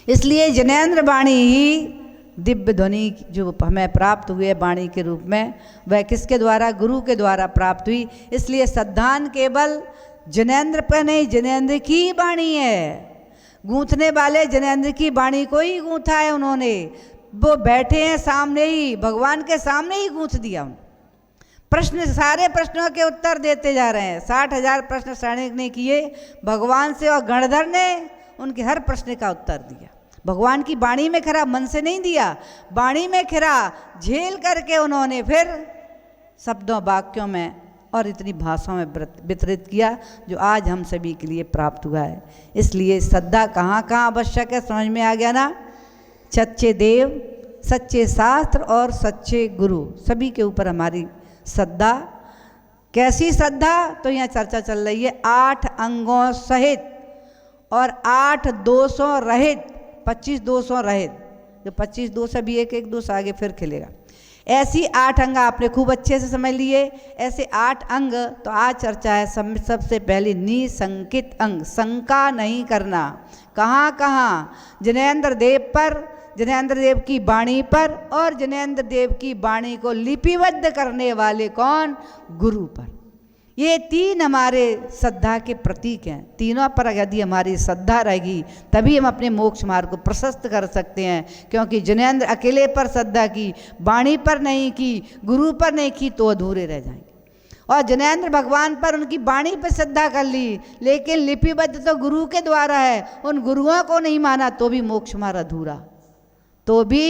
इसलिए जिनेंद्र वाणी ही दिव्य ध्वनि जो हमें प्राप्त हुई है वाणी के रूप में, वह किसके द्वारा? गुरु के द्वारा प्राप्त हुई। इसलिए श्रद्धान केवल जिनेंद्र पर नहीं, जिनेंद्र की वाणी है। गूंथने वाले जिनेंद्र की वाणी को ही गूंथा है उन्होंने। वो बैठे हैं सामने ही, भगवान के सामने ही गूंथ दिया उन्होंने। प्रश्न, सारे प्रश्नों के उत्तर देते जा रहे हैं। 60,000 प्रश्न सैनिक ने किए भगवान से और गणधर ने उनके हर प्रश्न का उत्तर दिया। भगवान की वाणी में खरा, मन से नहीं दिया, वाणी में खरा झेल करके उन्होंने फिर शब्दों वाक्यों में और इतनी भाषाओं में वितरित किया जो आज हम सभी के लिए प्राप्त हुआ है। इसलिए श्रद्धा कहाँ कहाँ आवश्यक है, समझ में आ गया ना? सच्चे देव, सच्चे शास्त्र और सच्चे गुरु, सभी के ऊपर हमारी श्रद्धा। कैसी श्रद्धा? तो यहाँ चर्चा चल रही है 8 अंगों सहित और 8 दोषों रहित, 25 दोषों रहित। जो 25 दोष है भी एक दोष आगे फिर खिलेगा। ऐसी 8 अंग आपने खूब अच्छे से समझ लिए। ऐसे 8 अंग। तो आज चर्चा है सबसे पहले निसंकित अंग, शंका नहीं करना। कहाँ कहाँ? जिनेंद्र देव पर, जिनेंद्र देव की वाणी पर, और जिनेंद्र देव की वाणी को लिपिबद्ध करने वाले कौन? गुरु पर। ये 3 हमारे श्रद्धा के प्रतीक हैं। तीनों पर यदि हमारी श्रद्धा रहेगी तभी हम अपने मोक्ष मार्ग को प्रशस्त कर सकते हैं। क्योंकि जिनेंद्र अकेले पर श्रद्धा की, वाणी पर नहीं की, गुरु पर नहीं की तो अधूरे रह जाएंगे। और जिनेंद्र भगवान पर, उनकी वाणी पर श्रद्धा कर ली, लेकिन लिपिबद्ध तो गुरु के द्वारा है, उन गुरुओं को नहीं माना तो भी मोक्ष मार्ग अधूरा, तो भी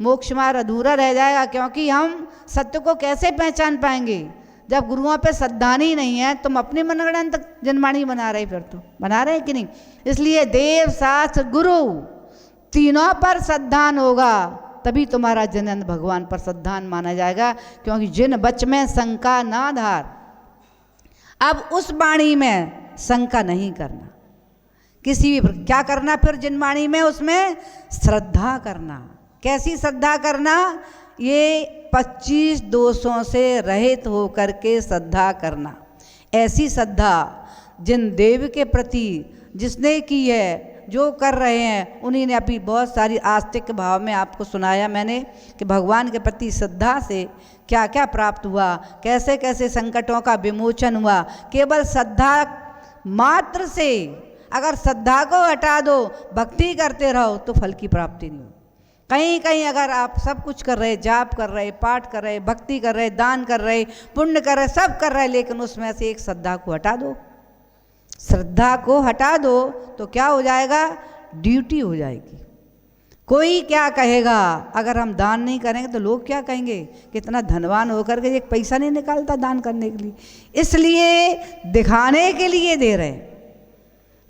मोक्ष मार्ग अधूरा रह जाएगा। क्योंकि हम सत्य को कैसे पहचान पाएंगे जब गुरुओं पे श्रद्धा ही नहीं है? तुम अपने मनगढ़ंत जनवाणी बना रहे, फिर तो बना रहे कि नहीं? इसलिए देव, शास्त्र, गुरु तीनों पर श्रद्धान होगा तभी तुम्हारा जिनेंद्र भगवान पर श्रद्धान माना जाएगा। क्योंकि जिन बच में शंका ना धार, अब उस वाणी में शंका नहीं करना। किसी भी क्या करना फिर जिन वाणी में? उसमें श्रद्धा करना। कैसी श्रद्धा करना? ये 25 दोषों से रहित होकर के श्रद्धा करना। ऐसी श्रद्धा जिन देव के प्रति जिसने की है, जो कर रहे हैं, उन्हीं ने अभी बहुत सारी आस्तिक भाव में आपको सुनाया मैंने कि भगवान के प्रति श्रद्धा से क्या क्या प्राप्त हुआ, कैसे कैसे संकटों का विमोचन हुआ। केवल श्रद्धा मात्र से, अगर श्रद्धा को हटा दो, भक्ति करते रहो तो फल की प्राप्ति नहीं हो। कहीं कहीं अगर आप सब कुछ कर रहे, जाप कर रहे, पाठ कर रहे, भक्ति कर रहे, दान कर रहे, पुण्य कर रहे, सब कर रहे, लेकिन उसमें से एक श्रद्धा को हटा दो, श्रद्धा को हटा दो तो क्या हो जाएगा? ड्यूटी हो जाएगी। कोई क्या कहेगा? अगर हम दान नहीं करेंगे तो लोग क्या कहेंगे? कितना धनवान होकर के एक पैसा नहीं निकालता दान करने के लिए। इसलिए दिखाने के लिए दे रहे,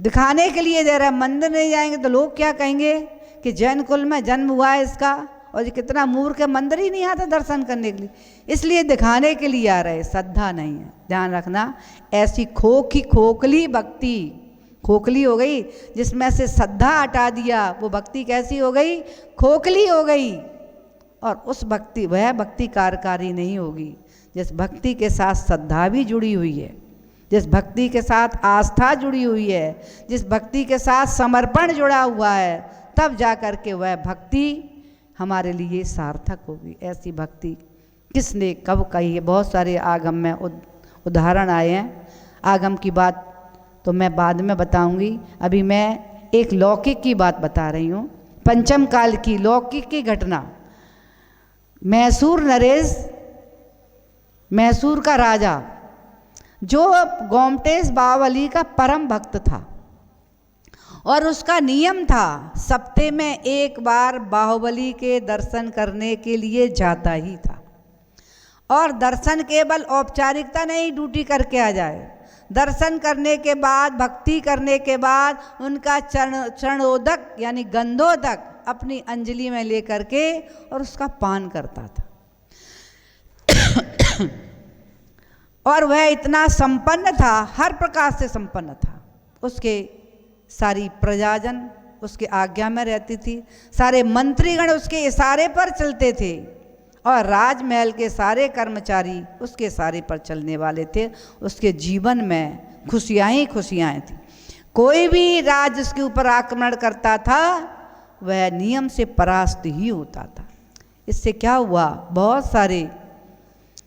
दिखाने के लिए दे रहे। मंदिर नहीं जाएंगे तो लोग क्या कहेंगे कि जैन कुल में जन्म हुआ है इसका, और ये कितना मूर्ख है, मंदिर ही नहीं आता दर्शन करने के लिए। इसलिए दिखाने के लिए आ रहे, श्रद्धा नहीं है। ध्यान रखना, ऐसी खोखली भक्ति, खोखली हो गई, जिसमें से श्रद्धा हटा दिया, वो भक्ति कैसी हो गई? खोखली हो गई। और उस भक्ति, वह भक्ति कार्यकारी नहीं होगी जिस भक्ति के साथ श्रद्धा भी जुड़ी हुई है, जिस भक्ति के साथ आस्था जुड़ी हुई है, जिस भक्ति के साथ समर्पण जुड़ा हुआ है, तब जा कर के वह भक्ति हमारे लिए सार्थक होगी। ऐसी भक्ति किसने कब कही है? बहुत सारे आगम में उदाहरण आए हैं। आगम की बात तो मैं बाद में बताऊंगी। अभी मैं एक लौकिक की बात बता रही हूँ, पंचम काल की लौकिक की घटना। मैसूर नरेश, मैसूर का राजा, जो गोमटेश बावली का परम भक्त था, और उसका नियम था सप्ताह में एक बार बाहुबली के दर्शन करने के लिए जाता ही था। और दर्शन केवल औपचारिकता नहीं, ड्यूटी करके आ जाए, दर्शन करने के बाद, भक्ति करने के बाद उनका चरणोदक यानी गंधोदक अपनी अंजलि में लेकर के और उसका पान करता था। और वह इतना संपन्न था, हर प्रकार से संपन्न था। उसके सारी प्रजाजन उसके आज्ञा में रहती थी, सारे मंत्रीगण उसके इशारे पर चलते थे और राजमहल के सारे कर्मचारी उसके इशारे पर चलने वाले थे। उसके जीवन में खुशियाँ ही खुशियाँ थी। कोई भी राज उसके ऊपर आक्रमण करता था वह नियम से परास्त ही होता था। इससे क्या हुआ, बहुत सारे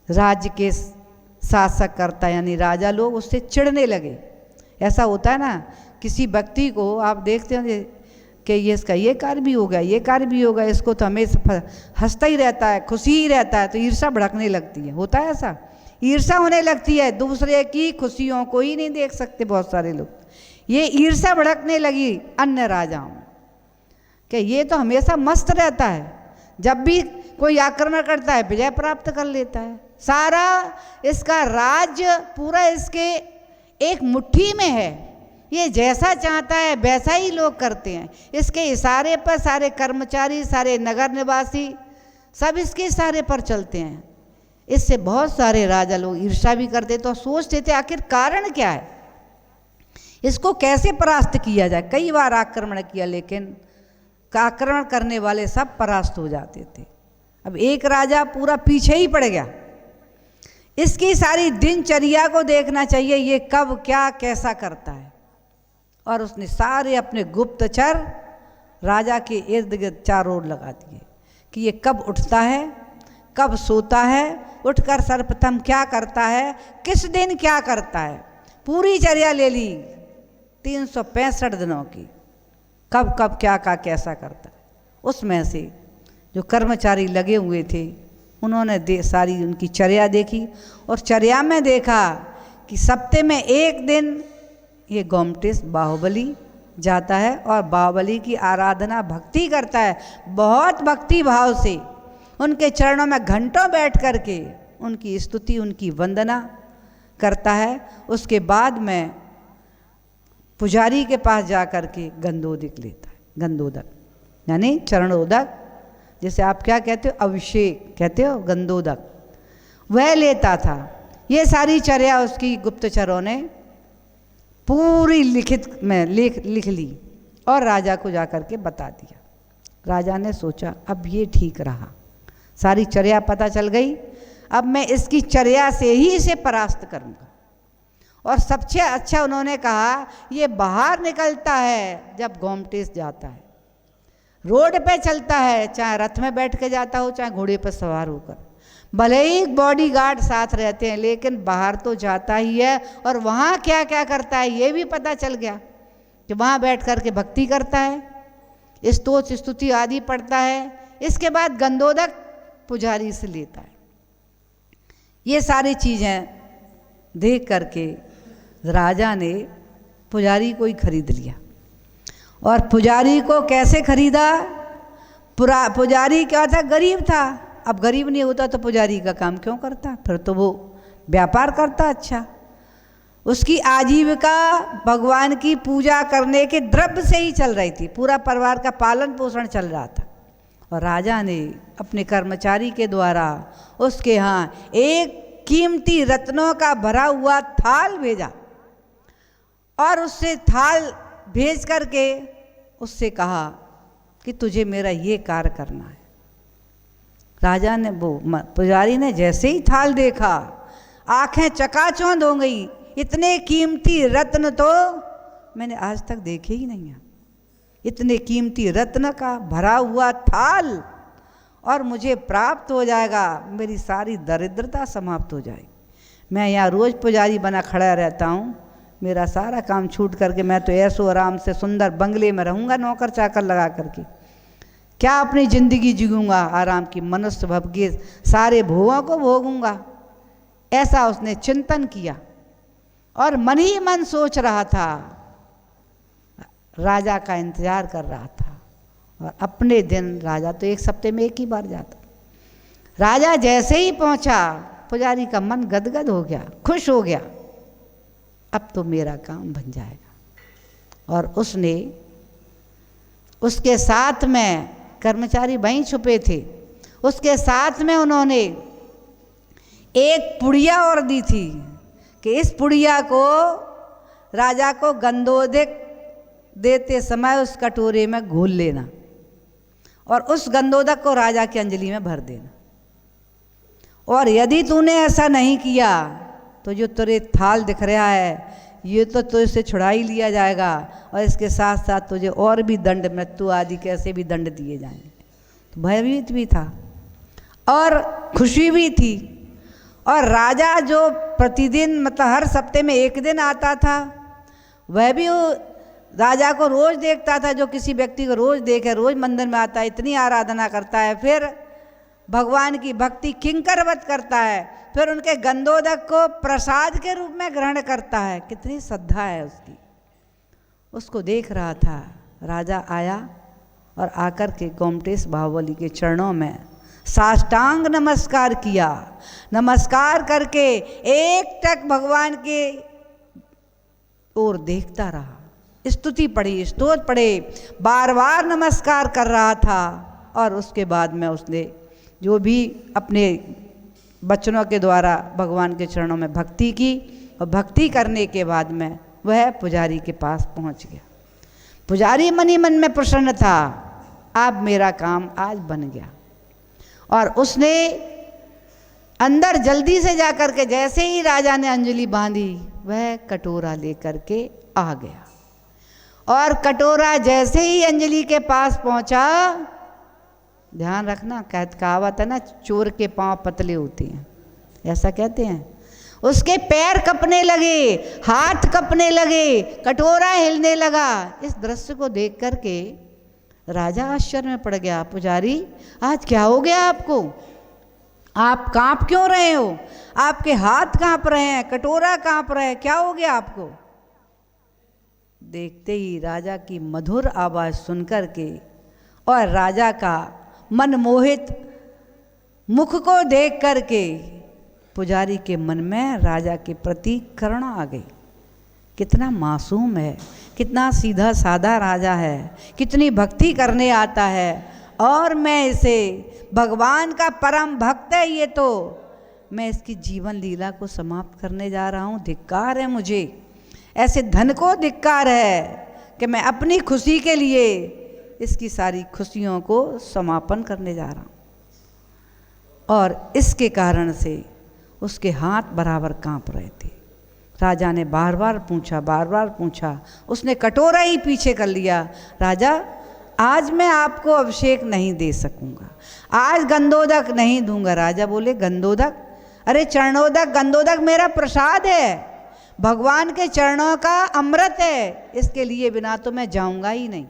राज्य के शासककर्ता यानी राजा लोग उससे चिढ़ने लगे। ऐसा होता है ना, किसी व्यक्ति को आप देखते हो कि ये इसका ये कार्य भी हो गया, ये कार्य भी हो गया, इसको तो हमेशा हंसता ही रहता है, खुशी ही रहता है, तो ईर्ष्या भड़कने लगती है। होता है ऐसा, ईर्ष्या होने लगती है, दूसरे की खुशियों को ही नहीं देख सकते बहुत सारे लोग। ये ईर्ष्या भड़कने लगी अन्य राजाओं कि ये तो हमेशा मस्त रहता है, जब भी कोई आक्रमण करता है विजय प्राप्त कर लेता है, सारा इसका राज्य पूरा इसके एक मुट्ठी में है, ये जैसा चाहता है वैसा ही लोग करते हैं। इसके इशारे पर सारे कर्मचारी, सारे नगर निवासी सब इसके इशारे पर चलते हैं। इससे बहुत सारे राजा लोग ईर्ष्या भी करते तो सोचते थे आखिर कारण क्या है, इसको कैसे परास्त किया जाए। कई बार आक्रमण किया लेकिन आक्रमण करने वाले सब परास्त हो जाते थे। अब एक राजा पूरा पीछे ही पड़ गया। इसकी सारी दिनचर्या को देखना चाहिए, ये कब क्या कैसा करता है। और उसने सारे अपने गुप्तचर राजा के इर्द गिर्द चारों ओर लगा दिए कि ये कब उठता है, कब सोता है, उठकर सर्वप्रथम क्या करता है, किस दिन क्या करता है। पूरी चर्या ले ली 365 दिनों की, कब कब क्या का कैसा करता है। उसमें से जो कर्मचारी लगे हुए थे उन्होंने सारी उनकी चर्या देखी और चर्या में देखा कि सप्ताह में एक दिन ये गोमटेश बाहुबली जाता है और बाहुबली की आराधना भक्ति करता है, बहुत भक्ति भाव से उनके चरणों में घंटों बैठ करके उनकी स्तुति, उनकी वंदना करता है। उसके बाद में पुजारी के पास जा कर के गंधोदक लेता है, गंधोदक यानी चरणोदक, जैसे आप क्या कहते हो अभिषेक कहते हो, गंधोदक वह लेता था। ये सारी चर्या उसकी गुप्तचरों ने पूरी लिखित में लिख ली और राजा को जा कर के बता दिया। राजा ने सोचा अब ये ठीक रहा, सारी चर्या पता चल गई, अब मैं इसकी चर्या से ही इसे परास्त करूँगा। और सबसे अच्छा उन्होंने कहा ये बाहर निकलता है जब गोमटेश जाता है, रोड पे चलता है, चाहे रथ में बैठ के जाता हो चाहे घोड़े पर सवार होकर, भले ही बॉडीगार्ड साथ रहते हैं लेकिन बाहर तो जाता ही है। और वहाँ क्या क्या करता है ये भी पता चल गया कि वहाँ बैठ कर के भक्ति करता है, स्तोत्र स्तुति आदि पढ़ता है। इसके बाद गंधोदक पुजारी से लेता है। ये सारी चीज़ें देख करके राजा ने पुजारी को ही खरीद लिया। और पुजारी को कैसे खरीदा, पुजारी क्या था, गरीब था। अब गरीब नहीं होता तो पुजारी का काम क्यों करता, फिर तो वो व्यापार करता। अच्छा, उसकी आजीविका भगवान की पूजा करने के द्रव्य से ही चल रही थी, पूरा परिवार का पालन पोषण चल रहा था। और राजा ने अपने कर्मचारी के द्वारा उसके यहाँ एक कीमती रत्नों का भरा हुआ थाल भेजा और उससे थाल भेज करके उससे कहा कि तुझे मेरा ये कार्य करना है। राजा ने पुजारी ने जैसे ही थाल देखा आंखें चकाचौंध हो गई। इतने कीमती रत्न तो मैंने आज तक देखे ही नहीं हैं, इतने कीमती रत्न का भरा हुआ थाल और मुझे प्राप्त हो जाएगा, मेरी सारी दरिद्रता समाप्त हो जाएगी। मैं यहाँ रोज़ पुजारी बना खड़ा रहता हूँ, मेरा सारा काम छूट करके मैं तो ऐसो आराम से सुंदर बंगले में रहूँगा नौकर चाकर लगा करके, क्या अपनी ज़िंदगी जीऊँगा आराम की, मनुष्य भव के सारे भोगों को भोगूँगा। ऐसा उसने चिंतन किया और मन ही मन सोच रहा था। राजा का इंतजार कर रहा था। और अपने दिन राजा तो एक हफ्ते में एक ही बार जाता। राजा जैसे ही पहुंचा, पुजारी का मन गदगद हो गया, खुश हो गया, अब तो मेरा काम बन जाएगा। और उसने, उसके साथ में कर्मचारी वहीं छुपे थे, उसके साथ में उन्होंने एक पुड़िया और दी थी कि इस पुड़िया को राजा को गंधोदक देते समय उस कटोरे में घोल लेना और उस गंधोदक को राजा की अंजलि में भर देना। और यदि तूने ऐसा नहीं किया तो जो तेरे थाल दिख रहा है ये तो तुझसे छुड़ा ही लिया जाएगा और इसके साथ साथ तुझे और भी दंड, मृत्यु आदि कैसे भी दंड दिए जाएंगे। तो भयभीत भी था और खुशी भी थी। और राजा जो प्रतिदिन, मतलब हर हफ्ते में एक दिन आता था, वह भी राजा को रोज़ देखता था। जो किसी व्यक्ति को रोज़ देखे, रोज़ मंदिर में आता है, इतनी आराधना करता है, फिर भगवान की भक्ति किंकरवत करता है, फिर उनके गंधोदक को प्रसाद के रूप में ग्रहण करता है। कितनी श्रद्धा है उसकी। उसको देख रहा था। राजा आया और आकर के गोमटेश बाहुबली के चरणों में साष्टांग नमस्कार किया। नमस्कार करके एक टक भगवान के ओर देखता रहा, स्तुति पढ़ी, स्तोत्र पढ़े, बार बार नमस्कार कर रहा था। और उसके बाद में उसने जो भी अपने बचनों के द्वारा भगवान के चरणों में भक्ति की, और भक्ति करने के बाद में वह पुजारी के पास पहुंच गया। पुजारी मन ही मन में प्रसन्न था, अब मेरा काम आज बन गया। और उसने अंदर जल्दी से जाकर के, जैसे ही राजा ने अंजलि बांधी, वह कटोरा लेकर के आ गया। और कटोरा जैसे ही अंजलि के पास पहुंचा, ध्यान रखना, कहावत है ना, चोर के पांव पतले होते हैं, ऐसा कहते हैं। उसके पैर कपने लगे, हाथ कपने लगे, कटोरा हिलने लगा। इस दृश्य को देख करके राजा आश्चर्य में पड़ गया। पुजारी, आज क्या हो गया आपको? आप कांप क्यों रहे हो? आपके हाथ कांप रहे हैं, कटोरा कांप रहा है, क्या हो गया आपको? देखते ही राजा की मधुर आवाज़ सुनकर के और राजा का मनमोहित मुख को देख करके पुजारी के मन में राजा के प्रति करुणा आ गई। कितना मासूम है, कितना सीधा साधा राजा है, कितनी भक्ति करने आता है, और मैं इसे, भगवान का परम भक्त है ये, तो मैं इसकी जीवन लीला को समाप्त करने जा रहा हूँ। धिक्कार है मुझे, ऐसे धन को धिक्कार है कि मैं अपनी खुशी के लिए इसकी सारी खुशियों को समापन करने जा रहा हूँ। और इसके कारण से उसके हाथ बराबर कांप रहे थे। राजा ने बार बार पूछा, उसने कटोरा ही पीछे कर लिया। राजा, आज मैं आपको अभिषेक नहीं दे सकूंगा, आज गंधोदक नहीं दूंगा। राजा बोले, गंधोदक? अरे चरणोदक, गंधोदक मेरा प्रसाद है, भगवान के चरणों का अमृत है, इसके लिए बिना तो मैं जाऊंगा ही नहीं।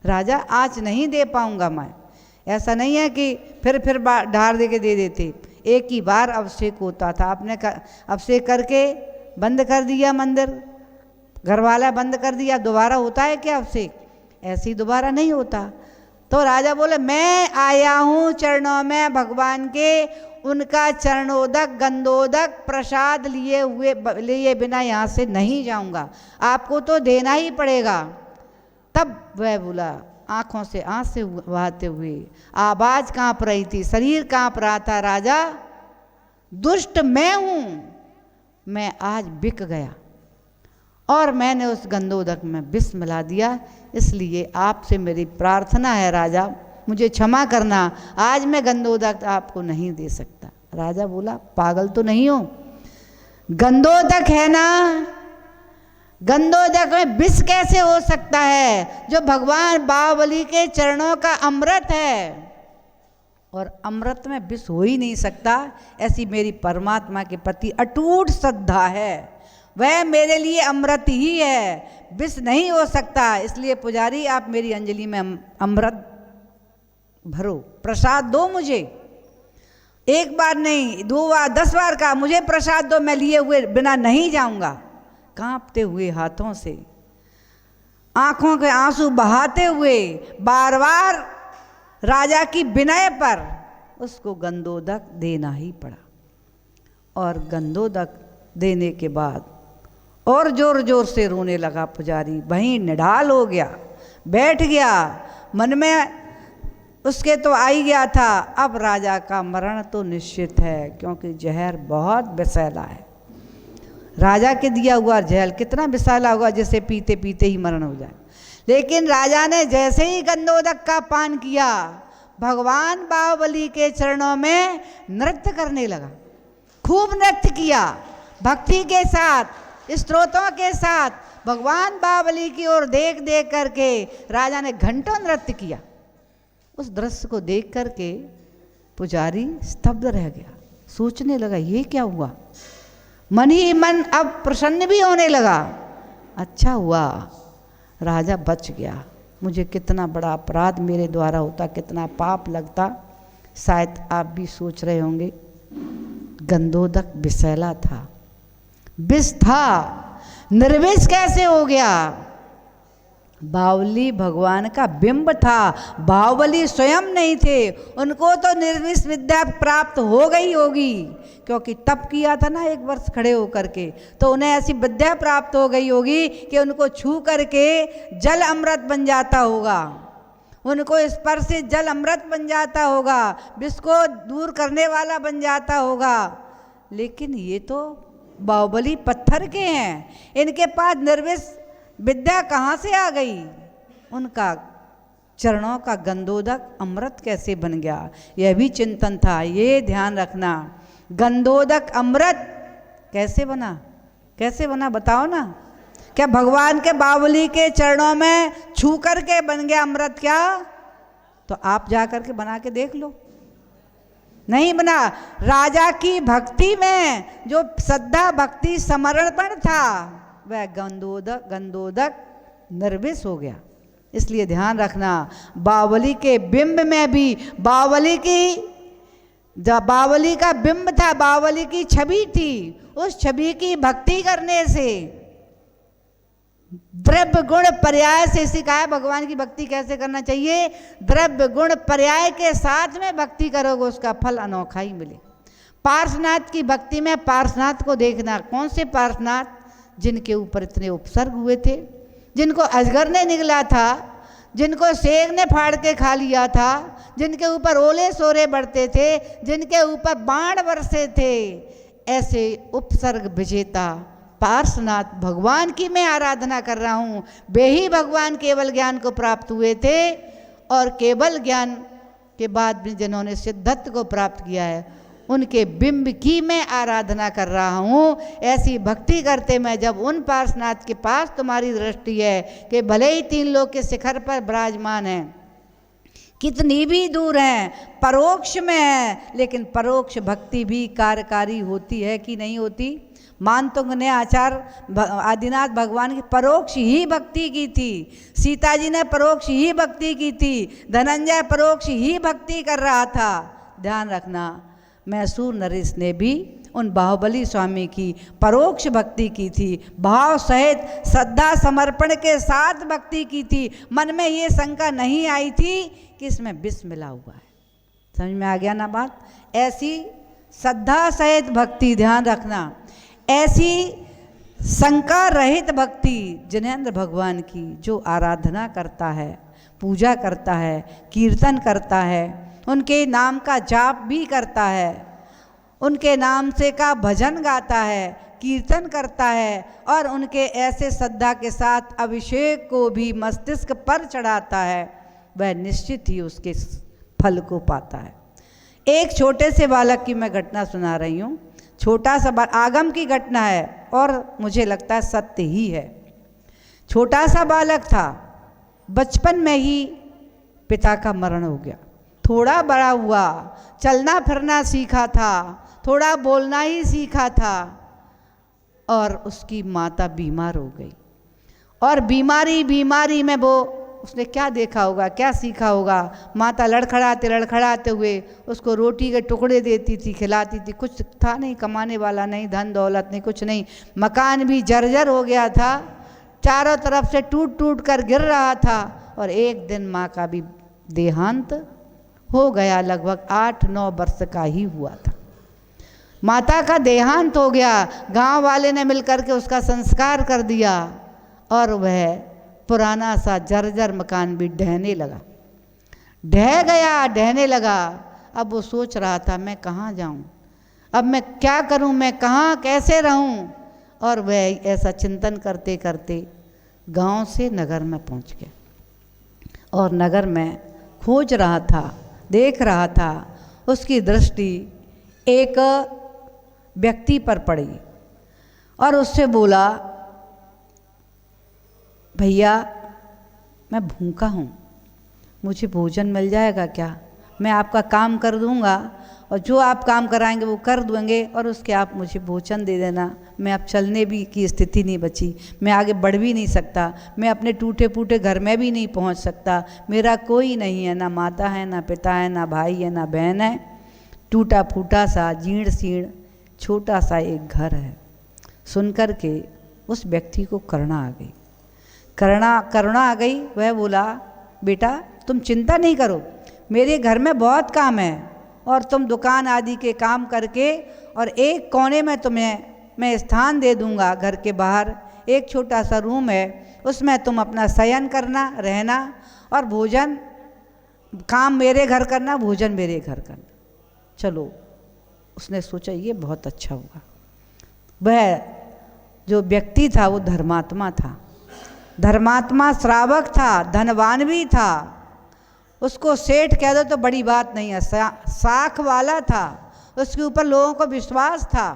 राजा, आज नहीं दे पाऊंगा मैं। ऐसा नहीं है कि फिर ढार दे के दे देते, एक ही बार अभिषेक होता था। आपने अभिषेक करके बंद कर दिया मंदिर, घरवाला बंद कर दिया, दोबारा होता है क्या अभिषेक? ऐसे ही दोबारा नहीं होता। तो राजा बोले, मैं आया हूँ चरणों में भगवान के, उनका चरणोदक गंधोदक प्रसाद लिए बिना यहाँ से नहीं जाऊँगा, आपको तो देना ही पड़ेगा। तब वह बोला, आँखों से आंसू बहाते हुए, आवाज़ काँप रही थी, शरीर काँप रहा था, राजा दुष्ट मैं हूँ, मैं आज बिक गया और मैंने उस गंधोदक में विष मिला दिया, इसलिए आपसे मेरी प्रार्थना है राजा, मुझे क्षमा करना, आज मैं गंधोदक आपको नहीं दे सकता। राजा बोला, पागल तो नहीं हो, गंधोदक है ना, गंधोदक में विष कैसे हो सकता है, जो भगवान बाहुबली के चरणों का अमृत है, और अमृत में विष हो ही नहीं सकता। ऐसी मेरी परमात्मा के प्रति अटूट श्रद्धा है, वह मेरे लिए अमृत ही है, विष नहीं हो सकता। इसलिए पुजारी, आप मेरी अंजलि में अमृत भरो, प्रसाद दो मुझे, एक बार नहीं, 2 बार 10 बार का मुझे प्रसाद दो, मैं लिए हुए बिना नहीं जाऊंगा। कांपते हुए हाथों से आंखों के आंसू बहाते हुए बार बार राजा की विनय पर उसको गंधोदक देना ही पड़ा। और गंधोदक देने के बाद और जोर जोर से रोने लगा पुजारी। वहीं निढाल हो गया, बैठ गया, मन में उसके तो आ ही गया था अब राजा का मरण तो निश्चित है, क्योंकि जहर बहुत विषैला है। राजा के दिया हुआ जहर कितना विषैला होगा जिसे पीते पीते ही मरण हो जाए। लेकिन राजा ने जैसे ही गंधोदक का पान किया, भगवान बाहुबली के चरणों में नृत्य करने लगा। खूब नृत्य किया, भक्ति के साथ, स्तोत्रों के साथ भगवान बाहुबली की ओर देख देख करके राजा ने घंटों नृत्य किया। उस दृश्य को देख करके पुजारी स्तब्ध रह गया, सोचने लगा ये क्या हुआ। मन ही मन अब प्रसन्न भी होने लगा। अच्छा हुआ राजा बच गया, मुझे कितना बड़ा अपराध मेरे द्वारा होता, कितना पाप लगता। शायद आप भी सोच रहे होंगे गंधोदक विषैला था, विष था, निर्विष कैसे हो गया। बाहुबली भगवान का बिंब था, बाहुबली स्वयं नहीं थे। उनको तो निर्विष विद्या प्राप्त हो गई होगी, क्योंकि तप किया था ना 1 वर्ष खड़े होकर के, तो उन्हें ऐसी विद्या प्राप्त हो गई होगी कि उनको छू करके जल अमृत बन जाता होगा, उनको स्पर्श से जल अमृत बन जाता होगा, विष को दूर करने वाला बन जाता होगा। लेकिन ये तो बाहुबली पत्थर के हैं, इनके पास निर्विष विद्या कहाँ से आ गई। उनका चरणों का गंधोदक अमृत कैसे बन गया, यह भी चिंतन था। ये ध्यान रखना, गंधोदक अमृत कैसे बना, कैसे बना बताओ ना। क्या भगवान के बाहुबली के चरणों में छू करके बन गया अमृत क्या? तो आप जा करके बना के देख लो, नहीं बना। राजा की भक्ति में जो श्रद्धा भक्ति समर्पण था वह गंधोदक निर्विष हो गया। इसलिए ध्यान रखना, बाहुबली के बिंब में भी बाहुबली का बिंब था, बाहुबली की छवि थी। उस छवि की भक्ति करने से, द्रव्य गुण पर्याय से सिखाया भगवान की भक्ति कैसे करना चाहिए। द्रव्य गुण पर्याय के साथ में भक्ति करोगे उसका फल अनोखा ही मिले। पार्श्वनाथ की भक्ति में पार्श्वनाथ को देखना, कौन से पार्श्वनाथ, जिनके ऊपर इतने उपसर्ग हुए थे, जिनको अजगर ने निगला था, जिनको शेर ने फाड़ के खा लिया था, जिनके ऊपर ओले सोरे बढ़ते थे, जिनके ऊपर बाण बरसे थे, ऐसे उपसर्ग विजेता पार्श्वनाथ भगवान की मैं आराधना कर रहा हूँ। वे ही भगवान केवल ज्ञान को प्राप्त हुए थे, और केवल ज्ञान के बाद भी जिन्होंने सिद्धत्व को प्राप्त किया है, उनके बिंब की मैं आराधना कर रहा हूँ। ऐसी भक्ति करते मैं जब उन पार्श्वनाथ के पास तुम्हारी दृष्टि है कि भले ही 3 लोक के शिखर पर विराजमान हैं, कितनी भी दूर हैं, परोक्ष में है, लेकिन परोक्ष भक्ति भी कार्यकारी होती है कि नहीं होती। मानतुंग ने आचार्य आदिनाथ भगवान की परोक्ष ही भक्ति की थी, सीता जी ने परोक्ष ही भक्ति की थी, धनंजय परोक्ष ही भक्ति कर रहा था। ध्यान रखना, मैसूर नरेश ने भी उन बाहुबली स्वामी की परोक्ष भक्ति की थी, भाव सहित श्रद्धा समर्पण के साथ भक्ति की थी। मन में ये शंका नहीं आई थी कि इसमें विष मिला हुआ है। समझ में आ गया ना बात। ऐसी श्रद्धा सहित भक्ति, ध्यान रखना, ऐसी शंका रहित भक्ति जिनेंद्र भगवान की जो आराधना करता है, पूजा करता है, कीर्तन करता है, उनके नाम का जाप भी करता है, उनके नाम से का भजन गाता है, कीर्तन करता है, और उनके ऐसे श्रद्धा के साथ अभिषेक को भी मस्तिष्क पर चढ़ाता है, वह निश्चित ही उसके फल को पाता है। एक छोटे से बालक की मैं घटना सुना रही हूँ। छोटा सा आगम की घटना है और मुझे लगता है सत्य ही है। छोटा सा बालक था, बचपन में ही पिता का मरण हो गया। थोड़ा बड़ा हुआ, चलना फिरना सीखा था, थोड़ा बोलना ही सीखा था, और उसकी माता बीमार हो गई। और बीमारी में वो उसने क्या देखा होगा, क्या सीखा होगा। माता लड़खड़ाते हुए उसको रोटी के टुकड़े देती थी, खिलाती थी। कुछ था नहीं, कमाने वाला नहीं, धन दौलत नहीं, कुछ नहीं। मकान भी जर्जर हो गया था, चारों तरफ से टूट टूट कर गिर रहा था। और एक दिन माँ का भी देहांत हो गया, लगभग 8-9 वर्ष का ही हुआ था। माता का देहांत हो गया, गांव वाले ने मिलकर के उसका संस्कार कर दिया और वह पुराना सा जर्जर मकान भी ढहने लगा, ढह गया, ढहने लगा। अब वो सोच रहा था मैं कहाँ जाऊँ, अब मैं क्या करूँ, मैं कहाँ कैसे रहूँ। और वह ऐसा चिंतन करते करते गांव से नगर में पहुँच गया और नगर में खोज रहा था, देख रहा था। उसकी दृष्टि एक व्यक्ति पर पड़ी और उससे बोला, भैया मैं भूखा हूँ, मुझे भोजन मिल जाएगा क्या? मैं आपका काम कर दूँगा और जो आप काम कराएंगे वो कर देंगे और उसके आप मुझे भोजन दे देना। मैं अब चलने भी की स्थिति नहीं बची, मैं आगे बढ़ भी नहीं सकता, मैं अपने टूटे फूटे घर में भी नहीं पहुंच सकता। मेरा कोई नहीं है, ना माता है, ना पिता है, ना भाई है, ना बहन है। टूटा फूटा सा जीर्ण शीर्ण छोटा सा एक घर है। सुनकर के उस व्यक्ति को करुणा आ गई, करुणा आ गई। वह बोला, बेटा तुम चिंता नहीं करो, मेरे घर में बहुत काम है और तुम दुकान आदि के काम करके और एक कोने में तुम्हें मैं स्थान दे दूंगा। घर के बाहर एक छोटा सा रूम है, उसमें तुम अपना शयन करना, रहना और भोजन, काम मेरे घर करना, भोजन मेरे घर करना। चलो, उसने सोचा ये बहुत अच्छा होगा। वह जो व्यक्ति था वो धर्मात्मा था, धर्मात्मा श्रावक था, धनवान भी था। उसको सेठ कह दो तो बड़ी बात नहीं है, साख वाला था, उसके ऊपर लोगों को विश्वास था।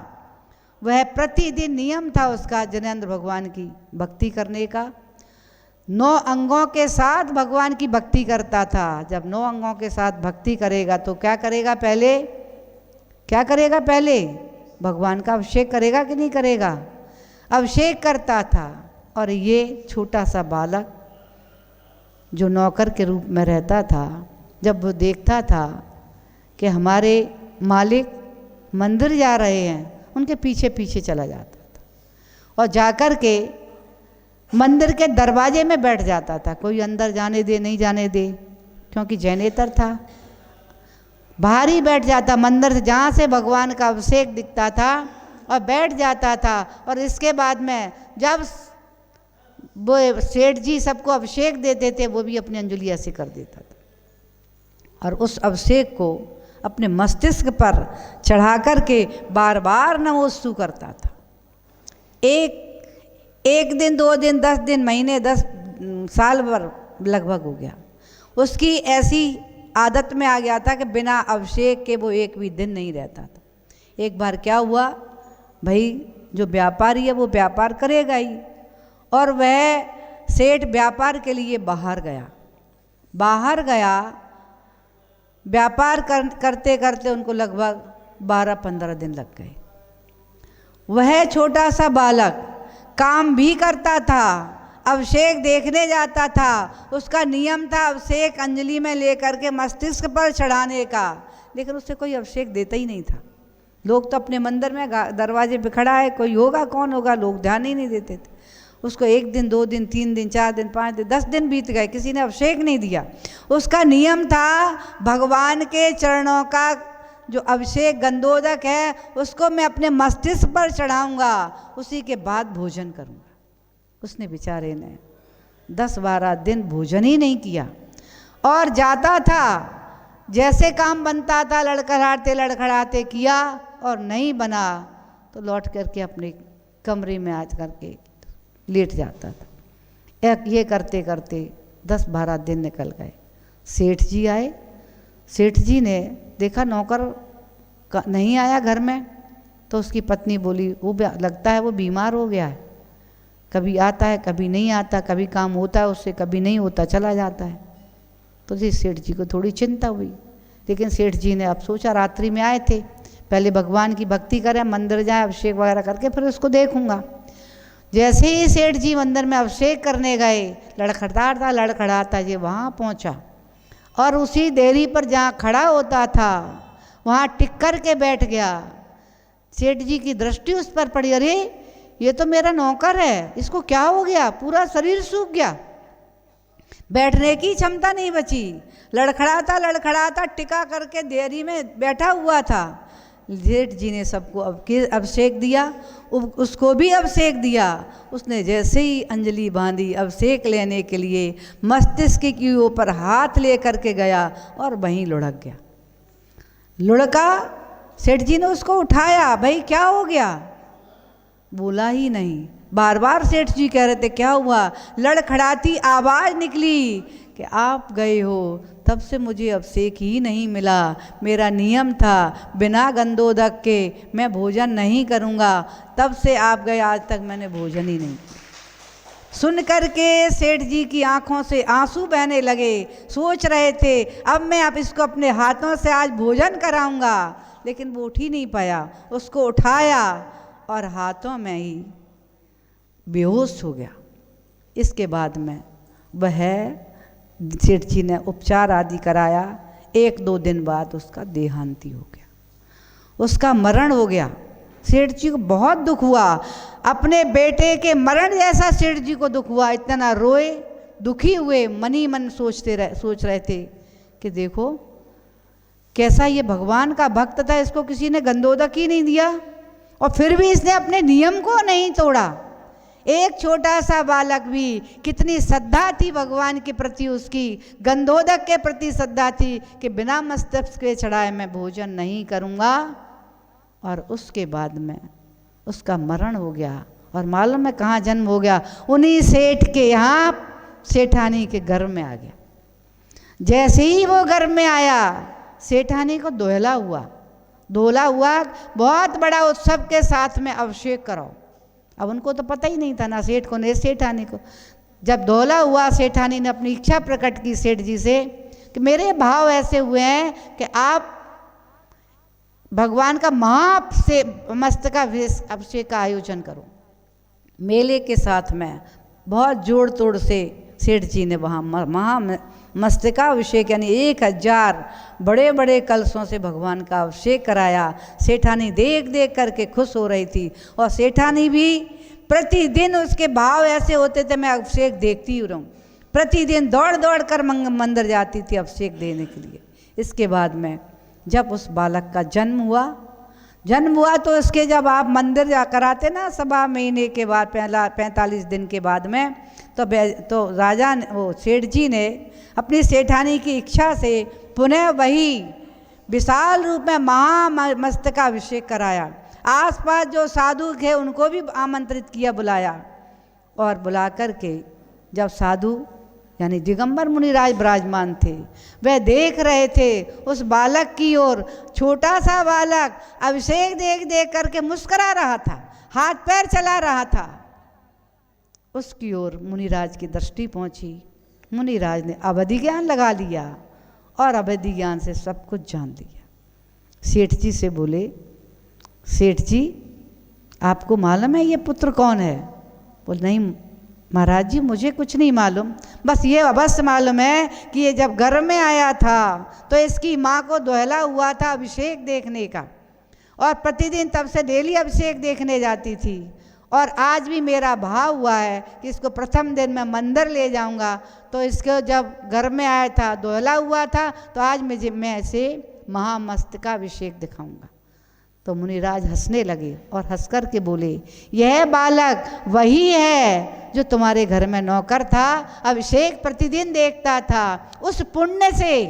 वह प्रतिदिन नियम था उसका जनेंद्र भगवान की भक्ति करने का। 9 अंगों के साथ भगवान की भक्ति करता था। जब 9 अंगों के साथ भक्ति करेगा तो क्या करेगा, पहले क्या करेगा, पहले भगवान का अभिषेक करेगा कि नहीं करेगा? अभिषेक करता था। और ये छोटा सा बालक जो नौकर के रूप में रहता था, जब वो देखता था कि हमारे मालिक मंदिर जा रहे हैं, उनके पीछे पीछे चला जाता था और जाकर के मंदिर के दरवाजे में बैठ जाता था। कोई अंदर जाने दे नहीं जाने दे, क्योंकि जैनेतर था। बाहर ही बैठ जाता मंदिर से, जहाँ से भगवान का अभिषेक दिखता था, और बैठ जाता था। और इसके बाद में जब वो सेठ जी सबको अभिषेक देते थे, वो भी अपनी अंजलि ऐसे कर देता था और उस अभिषेक को अपने मस्तिष्क पर चढ़ा करके बार बार नमोस्तु करता था। एक दिन, 2 दिन, 10 दिन, महीने, 10 साल भर लगभग हो गया। उसकी ऐसी आदत में आ गया था कि बिना अभिषेक के वो एक भी दिन नहीं रहता था। एक बार क्या हुआ, भाई जो व्यापारी है वो व्यापार करेगा ही, और वह सेठ व्यापार के लिए बाहर गया। व्यापार करते करते उनको लगभग 12-15 दिन लग गए। वह छोटा सा बालक काम भी करता था, अभिषेक देखने जाता था। उसका नियम था अभिषेक अंजलि में लेकर के मस्तिष्क पर चढ़ाने का, लेकिन उससे कोई अभिषेक देता ही नहीं था। लोग तो अपने मंदिर में दरवाजे पे खड़ा है, कोई होगा, कौन होगा, लोग ध्यान ही नहीं देते थे उसको। 1 दिन, 2 दिन, 3 दिन, 4 दिन, 5 दिन, 10 दिन बीत गए, किसी ने अभिषेक नहीं दिया। उसका नियम था भगवान के चरणों का जो अभिषेक गंधोदक है उसको मैं अपने मस्तिष्क पर चढ़ाऊंगा, उसी के बाद भोजन करूंगा। उसने बेचारे ने 10-12 दिन भोजन ही नहीं किया और जाता था, जैसे काम बनता था लड़खड़ाते किया, और नहीं बना तो लौट करके अपने कमरे में आ करके लेट जाता था। ये करते करते 10-12 दिन निकल गए। सेठ जी आए। सेठ जी ने देखा नौकर नहीं आया घर में, तो उसकी पत्नी बोली, वो लगता है वो बीमार हो गया है, कभी आता है कभी नहीं आता, कभी काम होता है उससे, कभी नहीं होता, चला जाता है। तो जी सेठ जी को थोड़ी चिंता हुई, लेकिन सेठ जी ने अब सोचा रात्रि में आए थे, पहले भगवान की भक्ति करें, मंदिर जाए, अभिषेक वगैरह करके फिर उसको देखूंगा। जैसे ही सेठ जी मंदिर में अभिषेक करने गए, लड़खड़ाता ये वहाँ पहुँचा और उसी देरी पर जहाँ खड़ा होता था वहाँ टिक कर के बैठ गया। सेठ जी की दृष्टि उस पर पड़ी, अरे ये तो मेरा नौकर है, इसको क्या हो गया, पूरा शरीर सूख गया, बैठने की क्षमता नहीं बची, लड़खड़ाता लड़खड़ाता टिका करके देरी में बैठा हुआ था। सेठ जी ने सबको अभिषेक दिया, उसको भी अभिषेक दिया। उसने जैसे ही अंजलि बांधी अभिषेक लेने के लिए मस्तिष्क के ऊपर हाथ ले करके गया और वहीं लुढ़क गया। लुढ़का, सेठ जी ने उसको उठाया, भाई क्या हो गया, बोला ही नहीं। बार बार सेठ जी कह रहे थे क्या हुआ, लड़खड़ाती आवाज़ निकली कि आप गए हो तब से मुझे अभिषेक ही नहीं मिला, मेरा नियम था बिना गंधोदक के मैं भोजन नहीं करूँगा, तब से आप गए आज तक मैंने भोजन ही नहीं। सुन करके सेठ जी की आंखों से आंसू बहने लगे। सोच रहे थे अब मैं इसको अपने हाथों से आज भोजन कराऊंगा, लेकिन वो उठ ही नहीं पाया। उसको उठाया और हाथों में ही बेहोश हो गया। इसके बाद में वह सेठ जी ने उपचार आदि कराया। 1-2 दिन बाद उसका देहांती हो गया, उसका मरण हो गया। सेठ जी को बहुत दुख हुआ, अपने बेटे के मरण जैसा सेठ जी को दुख हुआ। इतना रोए, दुखी हुए, मन ही मन सोच रहे थे कि देखो कैसा ये भगवान का भक्त था, इसको किसी ने गंधोदक ही नहीं दिया और फिर भी इसने अपने नियम को नहीं तोड़ा। एक छोटा सा बालक भी, कितनी श्रद्धा थी भगवान के प्रति, उसकी गंधोदक के प्रति श्रद्धा थी कि बिना मस्तक के चढ़ाए मैं भोजन नहीं करूँगा। और उसके बाद में उसका मरण हो गया। और मालूम है कहाँ जन्म हो गया, उन्हीं सेठ के यहाँ सेठानी के घर में आ गया। जैसे ही वो घर में आया, सेठानी को दोहला हुआ, बहुत बड़ा उत्सव के साथ में अभिषेक कराओ। अब उनको तो पता ही नहीं था, ना सेठ को न सेठानी को। जब दोहला हुआ, सेठानी ने अपनी इच्छा प्रकट की सेठ जी से कि मेरे भाव ऐसे हुए हैं कि आप भगवान का मस्तका अभिषेक का आयोजन करो। मेले के साथ में बहुत जोड़ तोड़ से सेठ जी ने वहाँ मस्तकाभिषेक यानी 1000 बड़े बड़े कलशों से भगवान का अभिषेक कराया। सेठानी देख देख करके खुश हो रही थी और सेठानी भी प्रतिदिन उसके भाव ऐसे होते थे, मैं अभिषेक देखती ही रहूँ। प्रतिदिन दौड़ दौड़ कर मंदिर जाती थी अभिषेक देने के लिए। इसके बाद में जब उस बालक का जन्म हुआ तो उसके जब आप मंदिर जा कराते ना 1.25 महीने के बाद, 45 दिन के बाद में, तो राजा ने, वो सेठ जी ने अपनी सेठानी की इच्छा से पुनः वही विशाल रूप में महामस्तकाभिषेक कराया। आसपास जो साधु थे उनको भी आमंत्रित किया, बुलाया। और बुला करके जब साधु यानी दिगंबर मुनिराज विराजमान थे, वह देख रहे थे उस बालक की ओर। छोटा सा बालक अभिषेक देख देख करके मुस्कुरा रहा था, हाथ पैर चला रहा था। उसकी ओर मुनिराज की दृष्टि पहुंची। मुनिराज ने अवधि ज्ञान लगा लिया और अवधि ज्ञान से सब कुछ जान लिया। सेठ जी से बोले, सेठ जी आपको मालूम है ये पुत्र कौन है? बोले नहीं महाराज जी, मुझे कुछ नहीं मालूम, बस ये अवश्य मालूम है कि ये जब घर में आया था तो इसकी माँ को दोहला हुआ था अभिषेक देखने का, और प्रतिदिन तब से डेली अभिषेक देखने जाती थी। और आज भी मेरा भाव हुआ है कि इसको प्रथम दिन मैं मंदिर ले जाऊंगा। तो इसको जब घर में आया था, दोहला हुआ था, तो आज मैं इसे महामस्तकाभिषेक दिखाऊंगा। तो मुनिराज हंसने लगे और हंस कर के बोले, यह बालक वही है जो तुम्हारे घर में नौकर था, अभिषेक प्रतिदिन देखता था। उस पुण्य से,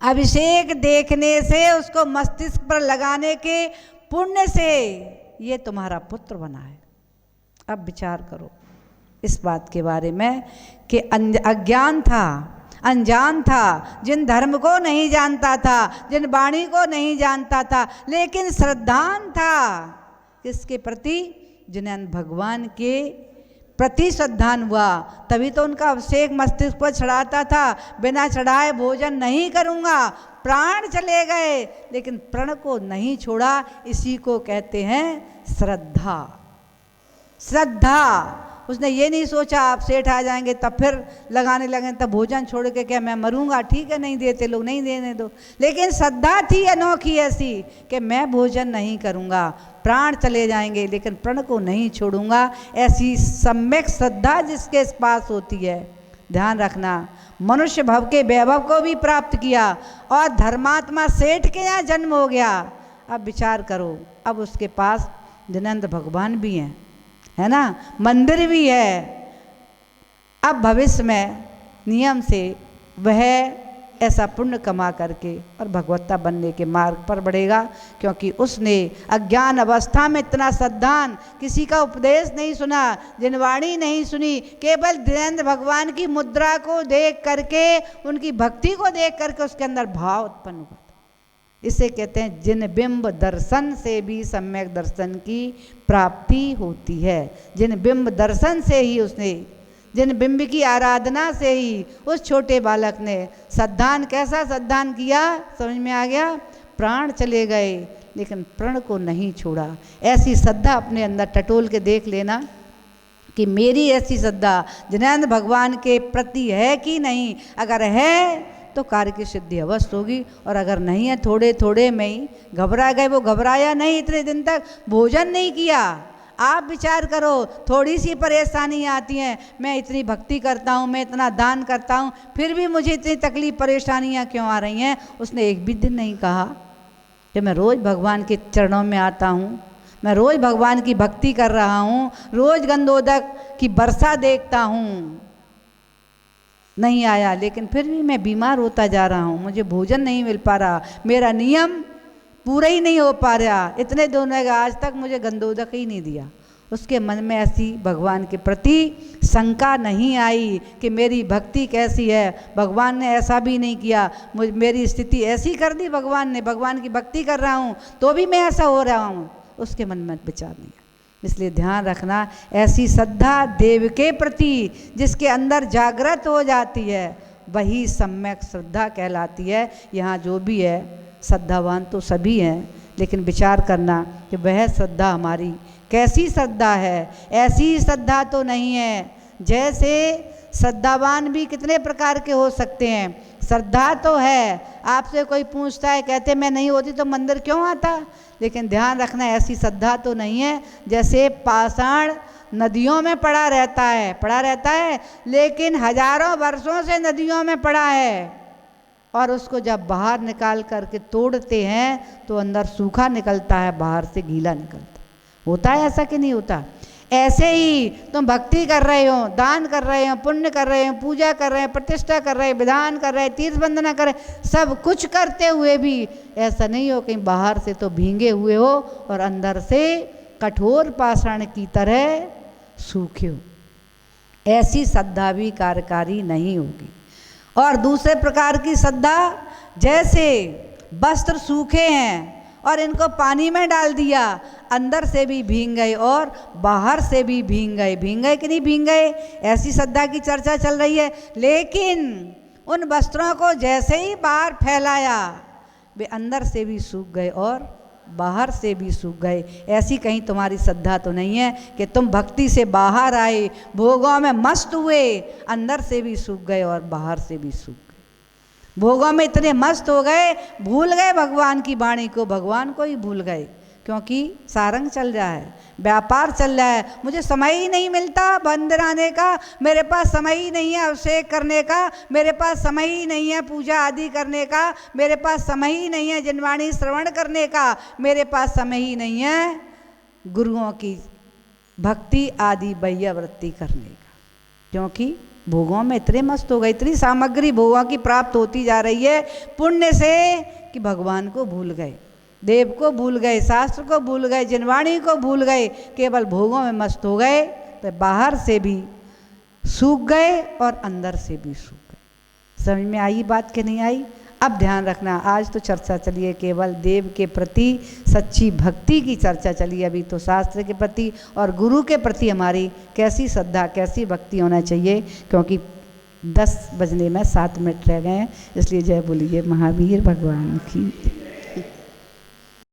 अभिषेक देखने से, उसको मस्तिष्क पर लगाने के पुण्य से ये तुम्हारा पुत्र बना है। अब विचार करो इस बात के बारे में कि अज्ञान था, अनजान था, जिन धर्म को नहीं जानता था, जिन वाणी को नहीं जानता था, लेकिन श्रद्धान था किसके प्रति? जिन्हें भगवान के प्रति श्रद्धान हुआ, तभी तो उनका अभिषेक मस्तिष्क पर चढ़ाता था। बिना चढ़ाए भोजन नहीं करूँगा, प्राण चले गए लेकिन प्रण को नहीं छोड़ा। इसी को कहते हैं श्रद्धा। श्रद्धा उसने ये नहीं सोचा आप सेठ आ जाएंगे तब फिर लगाने लगे, तब भोजन छोड़ के क्या मैं मरूंगा, ठीक है नहीं देते लोग, नहीं देने दो। लेकिन श्रद्धा थी अनोखी ऐसी कि मैं भोजन नहीं करूंगा, प्राण चले जाएंगे लेकिन प्रण को नहीं छोड़ूंगा। ऐसी सम्यक श्रद्धा जिसके पास होती है, ध्यान रखना, मनुष्य भव के वैभव को भी प्राप्त किया और धर्मात्मा सेठ के यहाँ जन्म हो गया। अब विचार करो, अब उसके पास जिनेंद्र भगवान भी हैं, है ना, मंदिर भी है। अब भविष्य में नियम से वह ऐसा पुण्य कमा करके और भगवत्ता बनने के मार्ग पर बढ़ेगा, क्योंकि उसने अज्ञान अवस्था में इतना श्रद्धान, किसी का उपदेश नहीं सुना, जिनवाणी नहीं सुनी, केवल जिनेंद्र भगवान की मुद्रा को देख करके, उनकी भक्ति को देख करके उसके अंदर भाव उत्पन्न हुआ। इसे कहते हैं जिन बिंब दर्शन से भी सम्यक दर्शन की प्राप्ति होती है। जिन बिंब दर्शन से ही उसने, जिन बिंब की आराधना से ही उस छोटे बालक ने श्रद्धान, कैसा श्रद्धान किया, समझ में आ गया, प्राण चले गए लेकिन प्रण को नहीं छोड़ा। ऐसी श्रद्धा अपने अंदर टटोल के देख लेना कि मेरी ऐसी श्रद्धा जिनेंद्र भगवान के प्रति है कि नहीं। अगर है तो कार्य की सिद्धि अवश्य होगी, और अगर नहीं है, थोड़े थोड़े में ही घबरा गए। वो घबराया नहीं, इतने दिन तक भोजन नहीं किया। आप विचार करो, थोड़ी सी परेशानी आती हैं, मैं इतनी भक्ति करता हूँ, मैं इतना दान करता हूँ, फिर भी मुझे इतनी तकलीफ परेशानियाँ क्यों आ रही हैं। उसने एक भी दिन नहीं कहा कि मैं रोज़ भगवान के चरणों में आता हूँ, मैं रोज़ भगवान की भक्ति कर रहा हूँ, रोज़ गंधोदक की वर्षा देखता हूँ, नहीं आया। लेकिन फिर भी मैं बीमार होता जा रहा हूँ, मुझे भोजन नहीं मिल पा रहा, मेरा नियम पूरा ही नहीं हो पा रहा, इतने दिनों का आज तक मुझे गंधोदक ही नहीं दिया। उसके मन में ऐसी भगवान के प्रति शंका नहीं आई कि मेरी भक्ति कैसी है, भगवान ने ऐसा भी नहीं किया, मेरी स्थिति ऐसी कर दी भगवान ने, भगवान की भक्ति कर रहा हूँ तो भी मैं ऐसा हो रहा हूँ, उसके मन में विचार नहीं है। इसलिए ध्यान रखना, ऐसी श्रद्धा देव के प्रति जिसके अंदर जागृत हो जाती है वही सम्यक श्रद्धा कहलाती है। यहाँ जो भी है श्रद्धावान तो सभी हैं, लेकिन विचार करना कि वह श्रद्धा हमारी कैसी श्रद्धा है। ऐसी श्रद्धा तो नहीं है, जैसे श्रद्धावान भी कितने प्रकार के हो सकते हैं। श्रद्धा तो है, आपसे कोई पूछता है, कहते मैं नहीं होती तो मंदिर क्यों आता, लेकिन ध्यान रखना ऐसी श्रद्धा तो नहीं है जैसे पाषाण नदियों में पड़ा रहता है, लेकिन हजारों वर्षों से नदियों में पड़ा है, और उसको जब बाहर निकाल करके तोड़ते हैं तो अंदर सूखा निकलता है, बाहर से गीला निकलता। होता है ऐसा कि नहीं होता। ऐसे ही तुम भक्ति कर रहे हो, दान कर रहे हो, पुण्य कर रहे हो, पूजा कर रहे हो, प्रतिष्ठा कर रहे हो, विधान कर रहे हो, तीर्थ वंदना कर रहे हो, सब कुछ करते हुए भी ऐसा नहीं हो कहीं बाहर से तो भींगे हुए हो और अंदर से कठोर पाषाण की तरह सूखे हो। ऐसी श्रद्धा भी कार्यकारी नहीं होगी। और दूसरे प्रकार की श्रद्धा, जैसे वस्त्र सूखे हैं और इनको पानी में डाल दिया, अंदर से भी भीग गए और बाहर से भी भीग गए कि नहीं भीग गए, ऐसी श्रद्धा की चर्चा चल रही है। लेकिन उन वस्त्रों को जैसे ही बाहर फैलाया वे अंदर से भी सूख गए और बाहर से भी सूख गए। ऐसी कहीं तुम्हारी श्रद्धा तो नहीं है कि तुम भक्ति से बाहर आए, भोगों में मस्त हुए, अंदर से भी सूख गए और बाहर से भी सूख गए। भोगों में इतने मस्त हो गए, भूल गए भगवान की वाणी को, भगवान को ही भूल गए, क्योंकि सारंग चल रहा है, व्यापार चल रहा है। मुझे समय ही नहीं मिलता मंदिर आने का, मेरे पास समय ही नहीं है अभिषेक करने का, मेरे पास समय ही नहीं है पूजा आदि करने का, मेरे पास समय ही नहीं है जिनवाणी श्रवण करने का, मेरे पास समय ही नहीं है गुरुओं की भक्ति आदि वैयावृत्ति करने का, क्योंकि भोगों में इतने मस्त हो गए, इतनी सामग्री भोगों की प्राप्त होती जा रही है पुण्य से कि भगवान को भूल गए, देव को भूल गए, शास्त्र को भूल गए, जिनवाणी को भूल गए, केवल भोगों में मस्त हो गए, तो बाहर से भी सूख गए और अंदर से भी सूख गए। समझ में आई बात कि नहीं आई। अब ध्यान रखना, आज तो चर्चा चली है केवल देव के प्रति सच्ची भक्ति की चर्चा चली, अभी तो शास्त्र के प्रति और गुरु के प्रति हमारी कैसी श्रद्धा, कैसी भक्ति होना चाहिए, क्योंकि 10 बजने में 7 मिनट रह गए हैं। इसलिए जय बोलिए महावीर भगवान की।